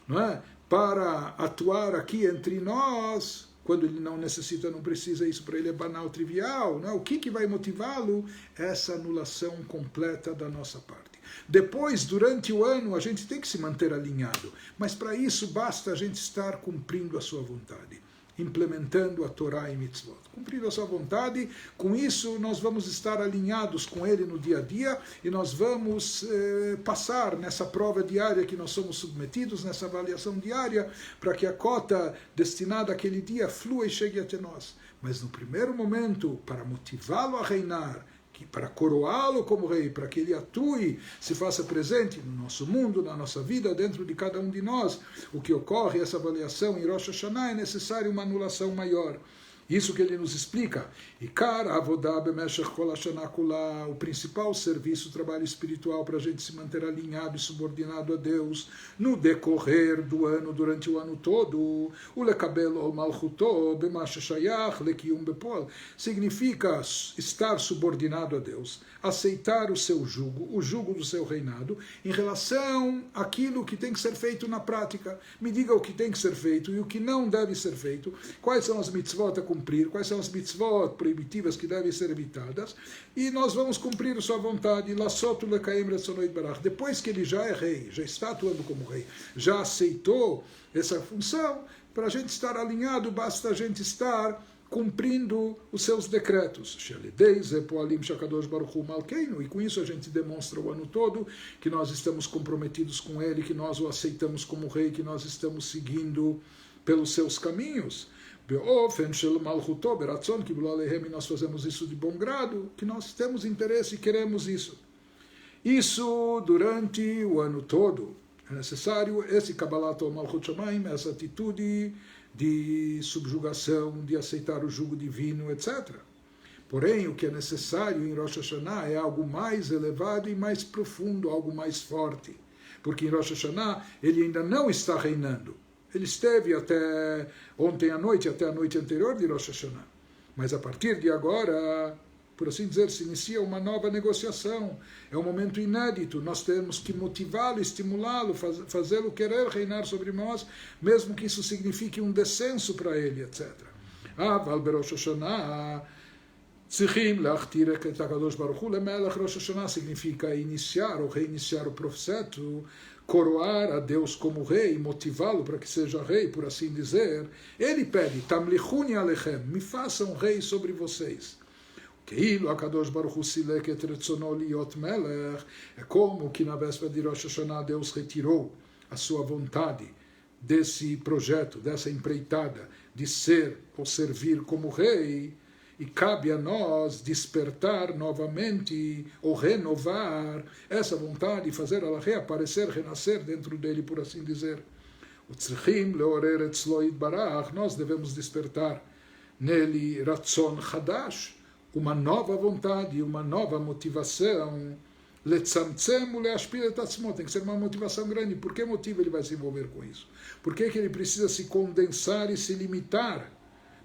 não é? Para atuar aqui entre nós, quando ele não necessita, não precisa, isso para ele é banal, trivial. Não? O que vai motivá-lo? Essa anulação completa da nossa parte. Depois, durante o ano, a gente tem que se manter alinhado, mas para isso basta a gente estar cumprindo a sua vontade, implementando a Torá e Mitzvot. Cumprindo a sua vontade, com isso nós vamos estar alinhados com ele no dia a dia e nós vamos passar nessa prova diária que nós somos submetidos, nessa avaliação diária, para que a cota destinada àquele dia flua e chegue até nós. Mas no primeiro momento, para motivá-lo a reinar, para coroá-lo como rei, para que ele atue, se faça presente no nosso mundo, na nossa vida, dentro de cada um de nós, o que ocorre, essa avaliação em Rosh Hashanah, é necessário uma anulação maior. Isso que ele nos explica. Ikar Avodah Bemeshech Kol Hashanah Kula, o principal serviço, o trabalho espiritual para a gente se manter alinhado e subordinado a Deus no decorrer do ano, durante o ano todo. O Lekabel Ol Malchuto Bema Sheshayach Lekiyum Bepol significa estar subordinado a Deus, aceitar o seu jugo, o jugo do seu reinado, em relação àquilo que tem que ser feito na prática. Me diga o que tem que ser feito e o que não deve ser feito, quais são as mitzvot a cumprir, quais são as mitzvot proibitivas que devem ser evitadas, e nós vamos cumprir a sua vontade. Depois que ele já é rei, já está atuando como rei, já aceitou essa função, para a gente estar alinhado, basta a gente estar cumprindo os seus decretos. E com isso a gente demonstra o ano todo que nós estamos comprometidos com ele, que nós o aceitamos como rei, que nós estamos seguindo pelos seus caminhos. Beofen shel malchuto beratzon kiblo alehem, e nós fazemos isso de bom grado, que nós temos interesse e queremos isso. Isso durante o ano todo. É necessário esse Kabbalat Malchut Shamayim, essa atitude de subjugação, de aceitar o jugo divino, etc. Porém, o que é necessário em Rosh Hashanah é algo mais elevado e mais profundo, algo mais forte. Porque em Rosh Hashanah ele ainda não está reinando. Ele esteve até ontem à noite, até a noite anterior de Rosh Hashanah. Mas a partir de agora, por assim dizer, se inicia uma nova negociação. É um momento inédito. Nós temos que motivá-lo, estimulá-lo, fazê-lo querer reinar sobre nós, mesmo que isso signifique um descenso para ele, etc. Aval beRosh Hashanah Tzrichim lachtir et HaKadosh Baruch Hu lemelech. Rosh Hashanah significa iniciar ou reiniciar o processo, coroar a Deus como rei, motivá-lo para que seja rei, por assim dizer. Ele pede, Tamlichuni alechem, me façam rei sobre vocês. Keilo HaKadosh Baruch Hu silek et retzono liot melech. É como que na véspera de Rosh Hashanah Deus retirou a sua vontade desse projeto, dessa empreitada, de ser ou servir como rei. E cabe a nós despertar novamente ou renovar essa vontade, fazer ela reaparecer, renascer dentro dele, por assim dizer. Nós devemos despertar nele ratzon chadash, uma nova vontade, uma nova motivação. Tem que ser uma motivação grande. Por que motivo ele vai se envolver com isso? Por que ele precisa se condensar e se limitar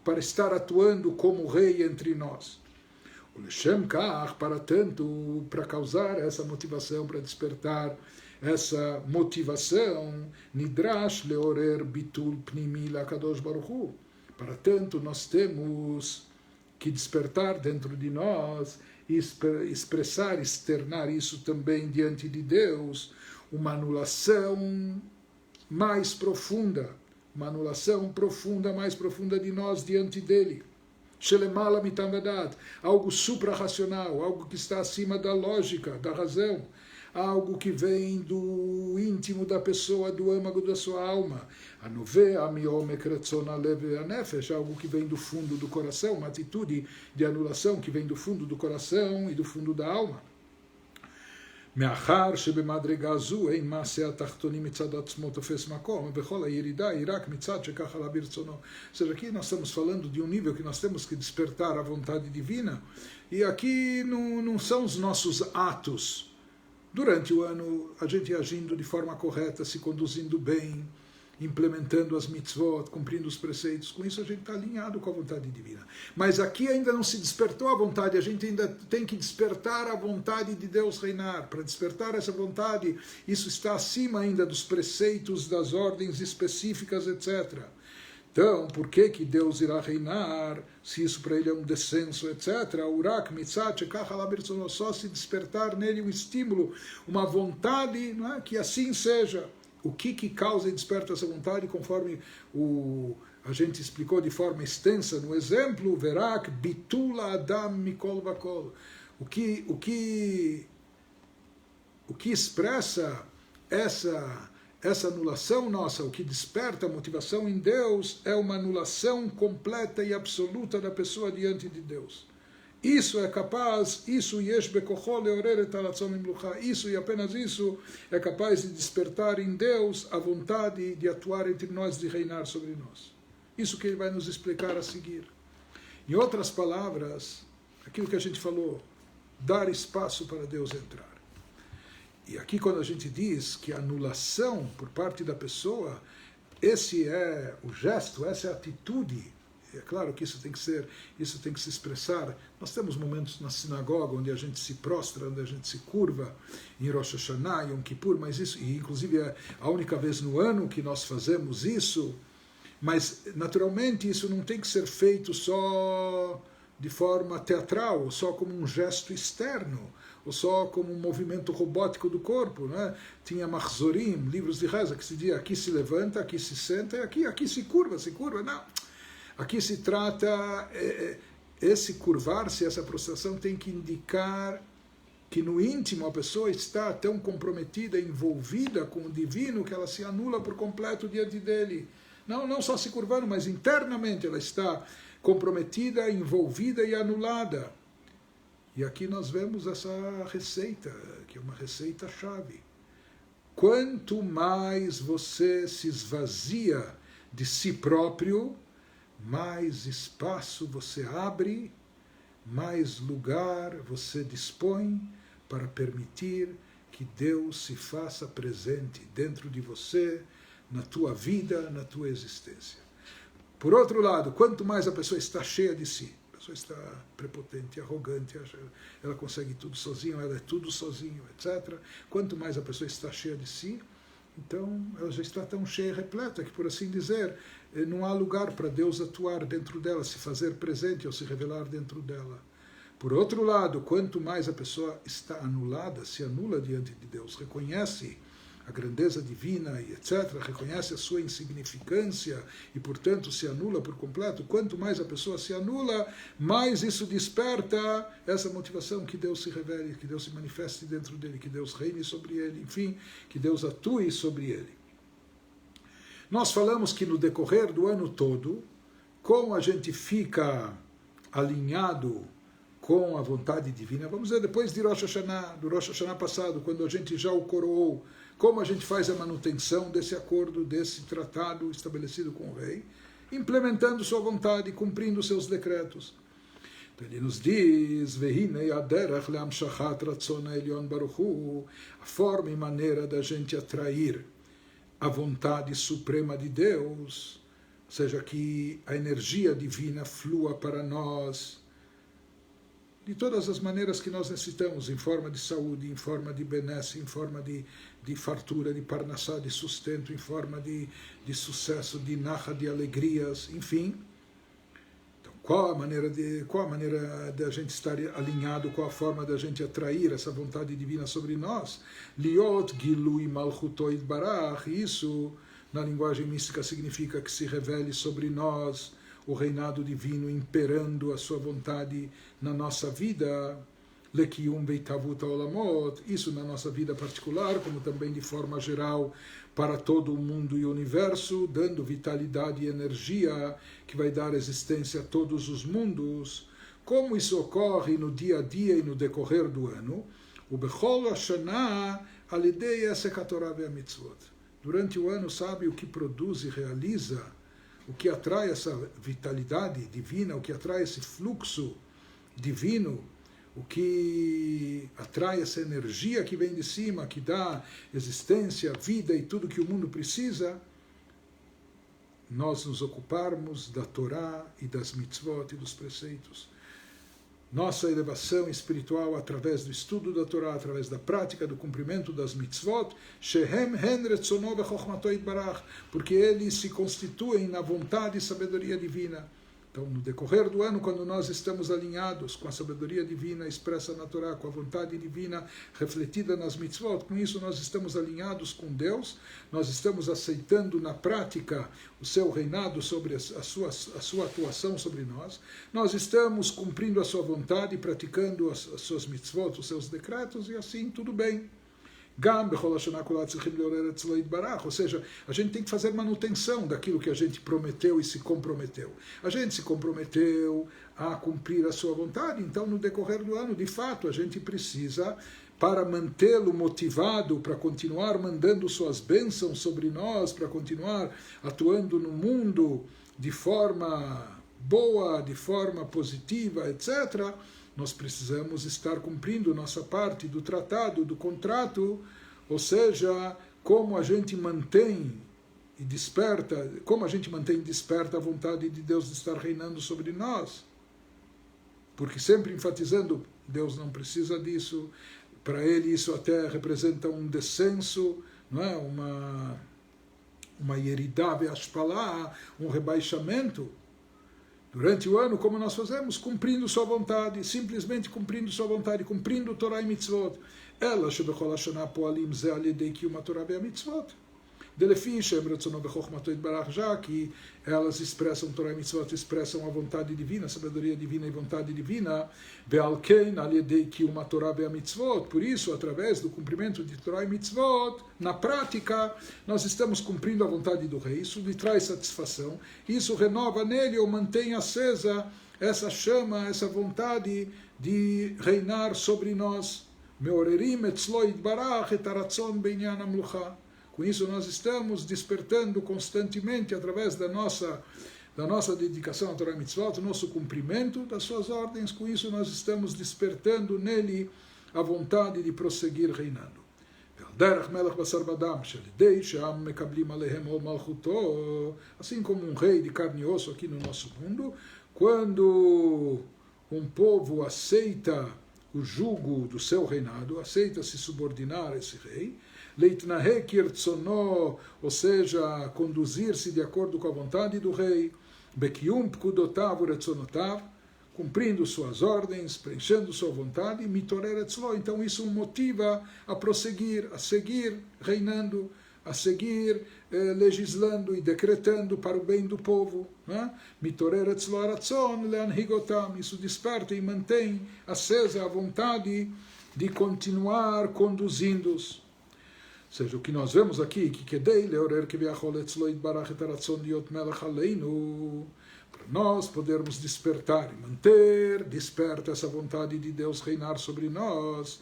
para estar atuando como rei entre nós? O Leshem Kach, para tanto, para causar essa motivação, para despertar essa motivação, Nidrash leorer bitul pnimi lakadosh baruch hu. Para tanto, nós temos que despertar dentro de nós, expressar, externar isso também diante de Deus, uma anulação mais profunda, uma anulação profunda, mais profunda de nós diante dele. Shelemala mitamvadat, algo supra-racional, algo que está acima da lógica, da razão, algo que vem do íntimo da pessoa, do âmago da sua alma. Anove amiomek retzon alev anefesh, algo que vem do fundo do coração, uma atitude de anulação que vem do fundo do coração e do fundo da alma. מאחר שבמדרגה זו אין מעשה התחתונים מצד עצמו תופס מקום, וכל הירידה היא רק מצד שככה לה ברצונו. Ou seja, aqui nós estamos falando de um nível que nós temos que despertar a vontade divina, e aqui não são os nossos atos. Durante o ano, a gente agindo de forma correta, se conduzindo bem, implementando as mitzvot, cumprindo os preceitos, com isso a gente está alinhado com a vontade divina. Mas aqui ainda não se despertou a vontade, a gente ainda tem que despertar a vontade de Deus reinar. Para despertar essa vontade, isso está acima ainda dos preceitos, das ordens específicas, etc. Então, por que Deus irá reinar, se isso para ele é um descenso, etc. Urak, mitzat, só se despertar nele um estímulo, uma vontade, não é? Que assim seja. O que causa e desperta essa vontade, conforme a gente explicou de forma extensa no exemplo, Verak, bitula adam mikol vakol. O que expressa essa anulação nossa, o que desperta a motivação em Deus, é uma anulação completa e absoluta da pessoa diante de Deus. Isso é capaz, isso e apenas isso é capaz de despertar em Deus a vontade de atuar entre nós, de reinar sobre nós. Isso que ele vai nos explicar a seguir. Em outras palavras, aquilo que a gente falou, dar espaço para Deus entrar. E aqui quando a gente diz que a anulação por parte da pessoa, esse é o gesto, essa é a atitude. É claro que isso tem que se expressar. Nós temos momentos na sinagoga onde a gente se prostra, onde a gente se curva, em Rosh Hashanah, Yom Kippur, mas isso, e inclusive é a única vez no ano que nós fazemos isso, mas naturalmente isso não tem que ser feito só de forma teatral, ou só como um gesto externo, ou só como um movimento robótico do corpo, né? Tinha Mahzorim, livros de reza, que se dizia aqui se levanta, aqui se senta, e aqui se curva, não. Aqui se trata, esse curvar-se, essa prostração tem que indicar que no íntimo a pessoa está tão comprometida, envolvida com o divino, que ela se anula por completo diante dele. Não só se curvando, mas internamente ela está comprometida, envolvida e anulada. E aqui nós vemos essa receita, que é uma receita-chave. Quanto mais você se esvazia de si próprio, mais espaço você abre, mais lugar você dispõe para permitir que Deus se faça presente dentro de você, na tua vida, na tua existência. Por outro lado, quanto mais a pessoa está cheia de si, a pessoa está prepotente, arrogante, ela consegue tudo sozinha, ela é tudo sozinho, etc. Quanto mais a pessoa está cheia de si, então ela já está tão cheia e repleta que, por assim dizer, não há lugar para Deus atuar dentro dela, se fazer presente ou se revelar dentro dela. Por outro lado, quanto mais a pessoa está anulada, se anula diante de Deus, reconhece a grandeza divina e etc., reconhece a sua insignificância e, portanto, se anula por completo, quanto mais a pessoa se anula, mais isso desperta essa motivação que Deus se revele, que Deus se manifeste dentro dele, que Deus reine sobre ele, enfim, que Deus atue sobre ele. Nós falamos que no decorrer do ano todo, como a gente fica alinhado com a vontade divina, vamos dizer, depois de Rosh Hashanah, do Rosh Hashanah passado, quando a gente já o coroou, como a gente faz a manutenção desse acordo, desse tratado estabelecido com o rei, implementando sua vontade, cumprindo seus decretos. Então ele nos diz, a forma e maneira da gente atrair a vontade suprema de Deus, ou seja, que a energia divina flua para nós, de todas as maneiras que nós necessitamos, em forma de saúde, em forma de benesse, em forma de fartura, de parnassá, de sustento, em forma de sucesso, de narra, de alegrias, enfim. Então, qual a maneira de a gente estar alinhado, qual a forma de a gente atrair essa vontade divina sobre nós? Liot gilui malchuto itbarach, isso na linguagem mística significa que se revele sobre nós o reinado divino imperando a sua vontade na nossa vida, lekiyum veitavut olamot, isso na nossa vida particular, como também de forma geral para todo o mundo e o universo, dando vitalidade e energia que vai dar existência a todos os mundos. Como isso ocorre no dia a dia e no decorrer do ano? O bechol hashanah alidei esek haTorah ve'amitzvot. Durante o ano, sabe o que produz e realiza, o que atrai essa vitalidade divina, o que atrai esse fluxo divino, o que atrai essa energia que vem de cima, que dá existência, vida e tudo que o mundo precisa, nós nos ocuparmos da Torá e das mitzvot e dos preceitos. Nossa elevação espiritual através do estudo da Torá, através da prática, do cumprimento das mitzvot, shehem hen retzono bechokhmato yitbarach, porque eles se constituem na vontade e sabedoria divina. Então, no decorrer do ano, quando nós estamos alinhados com a sabedoria divina expressa na Torá, com a vontade divina refletida nas mitzvot, com isso nós estamos alinhados com Deus, nós estamos aceitando na prática o seu reinado sobre a sua atuação sobre nós, nós estamos cumprindo a sua vontade, praticando as suas mitzvot, os seus decretos, e assim tudo bem. Ou seja, a gente tem que fazer manutenção daquilo que a gente prometeu e se comprometeu. A gente se comprometeu a cumprir a sua vontade, então no decorrer do ano, de fato, a gente precisa, para mantê-lo motivado, para continuar mandando suas bênçãos sobre nós, para continuar atuando no mundo de forma boa, de forma positiva, etc., nós precisamos estar cumprindo nossa parte do tratado, do contrato, ou seja, como a gente mantém e desperta, a vontade de Deus de estar reinando sobre nós. Porque sempre enfatizando, Deus não precisa disso, para ele isso até representa um descenso, não é? Uma yeridá ve'ashpalá, um rebaixamento. Durante o ano, como nós fazemos? Cumprindo sua vontade, simplesmente cumprindo sua vontade, cumprindo Torá e Mitzvot. Ela, shebechol hashanah poalim ze alidei kiyum haTorah ve'amitzvot. já que elas expressam, Torah e Mitzvot expressam a vontade divina, a sabedoria divina e vontade divina, por isso, através do cumprimento de Torah e Mitzvot, na prática, nós estamos cumprindo a vontade do Rei, isso lhe traz satisfação, isso renova nele ou mantém acesa essa chama, essa vontade de reinar sobre nós. Com isso nós estamos despertando constantemente, através da nossa dedicação à Torah e Mitzvot, o nosso cumprimento das suas ordens. Com isso nós estamos despertando nele a vontade de prosseguir reinando. Assim como um rei de carne e osso aqui no nosso mundo, quando um povo aceita o jugo do seu reinado, aceita se subordinar a esse rei, leitnahek irtsono, ou seja, conduzir-se de acordo com a vontade do rei, bekium pkudotav uretzonotav, cumprindo suas ordens, preenchendo sua vontade, mitorer etzlo, então isso o motiva a prosseguir, a seguir reinando, a seguir legislando e decretando para o bem do povo. Mitorer etzlo aratzon leanhigotam, isso desperta e mantém acesa a vontade de continuar conduzindo-os. Ou seja, o que nós vemos aqui, que kedei leorer keviachol etzlo itbarach et aratzon liot melech aleinu, para nós podermos despertar e manter desperta essa vontade de Deus reinar sobre nós,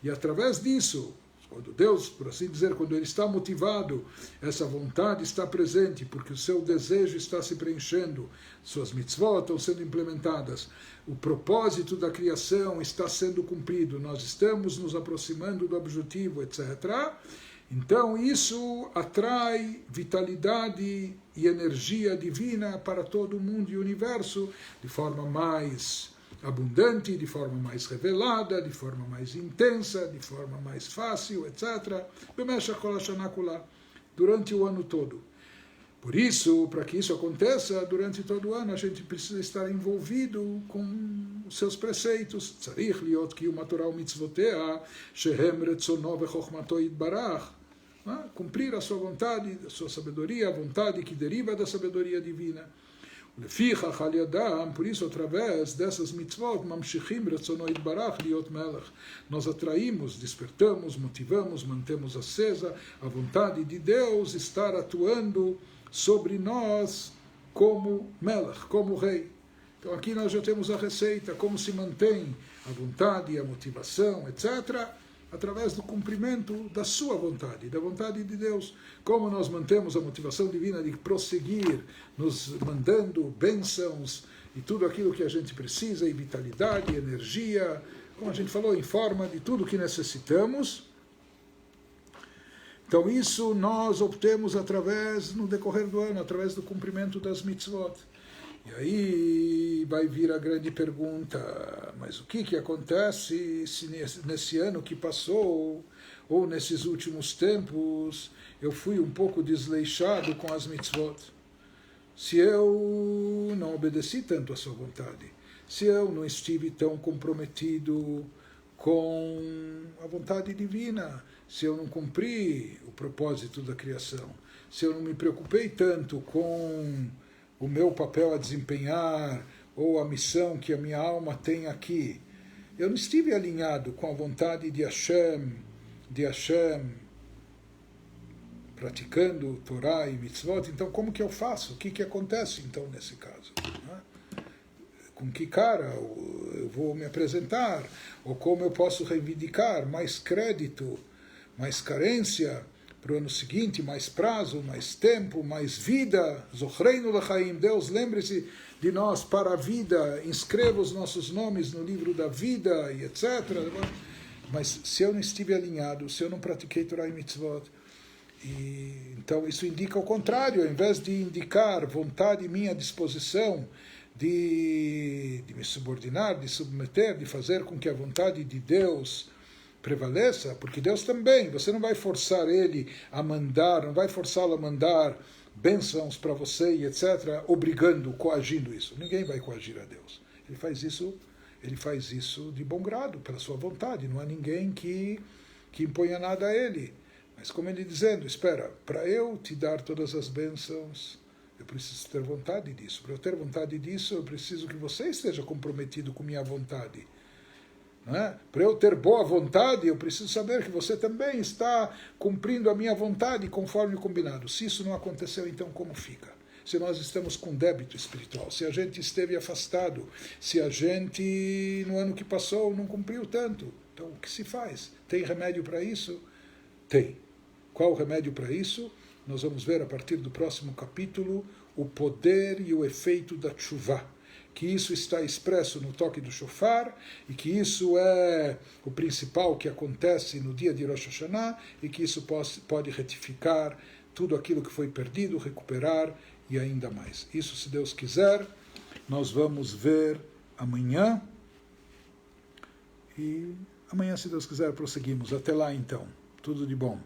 e através disso, quando Deus, por assim dizer, quando Ele está motivado, essa vontade está presente, porque o seu desejo está se preenchendo, suas mitzvot estão sendo implementadas, o propósito da criação está sendo cumprido, nós estamos nos aproximando do objetivo, etc., então isso atrai vitalidade e energia divina para todo o mundo e o universo de forma mais abundante, de forma mais revelada, de forma mais intensa, de forma mais fácil, etc. Durante o ano todo. Por isso, para que isso aconteça durante todo o ano, a gente precisa estar envolvido com os seus preceitos. Tzarich liot kiyum haTorah u'mitzvotea shehem retzono vechokhmato yitbarach. Cumprir a sua vontade, a sua sabedoria, a vontade que deriva da sabedoria divina. Por isso, através dessas mitzvot, nós atraímos, despertamos, motivamos, mantemos acesa a vontade de Deus estar atuando sobre nós como melech, como rei. Então aqui nós já temos a receita, como se mantém a vontade, a motivação, etc., através do cumprimento da sua vontade, da vontade de Deus. Como nós mantemos a motivação divina de prosseguir, nos mandando bênçãos e tudo aquilo que a gente precisa, e vitalidade, energia, como a gente falou, em forma de tudo que necessitamos. Então isso nós obtemos no decorrer do ano, através do cumprimento das mitzvot. E aí vai vir a grande pergunta, mas o que acontece se nesse ano que passou, ou nesses últimos tempos, eu fui um pouco desleixado com as mitzvot? Se eu não obedeci tanto à sua vontade, se eu não estive tão comprometido com a vontade divina, se eu não cumpri o propósito da criação, se eu não me preocupei tanto com o meu papel a desempenhar, ou a missão que a minha alma tem aqui, eu não estive alinhado com a vontade de Hashem, praticando Torá e Mitzvot, então como que eu faço? O que acontece então nesse caso? Com que cara eu vou me apresentar? Ou como eu posso reivindicar mais crédito, mais carência para o ano seguinte, mais prazo, mais tempo, mais vida? Zochreinu Lachaim, Deus, lembre-se de nós para a vida, inscreva os nossos nomes no livro da vida, e etc. Mas se eu não estive alinhado, se eu não pratiquei Torah e Mitzvot, então isso indica o contrário, ao invés de indicar vontade minha, disposição de me subordinar, de submeter, de fazer com que a vontade de Deus prevaleça, porque Deus também, você não vai forçar Ele a mandar, não vai forçá-lo a mandar bênçãos para você e etc., obrigando, coagindo isso. Ninguém vai coagir a Deus. Ele faz isso de bom grado, pela sua vontade. Não há ninguém que que imponha nada a ele. Mas como ele dizendo, espera, para eu te dar todas as bênçãos, eu preciso ter vontade disso. Para eu ter vontade disso, eu preciso que você esteja comprometido com minha vontade. Não é? Para eu ter boa vontade, eu preciso saber que você também está cumprindo a minha vontade conforme o combinado. Se isso não aconteceu, então como fica? Se nós estamos com débito espiritual, se a gente esteve afastado, se a gente, no ano que passou, não cumpriu tanto, então o que se faz? Tem remédio para isso? Tem. Qual o remédio para isso? Nós vamos ver a partir do próximo capítulo o poder e o efeito da tshuva, que isso está expresso no toque do shofar, e que isso é o principal que acontece no dia de Rosh Hashanah, e que isso pode retificar tudo aquilo que foi perdido, recuperar e ainda mais. Isso, se Deus quiser, nós vamos ver amanhã, e amanhã, se Deus quiser, prosseguimos. Até lá, então. Tudo de bom.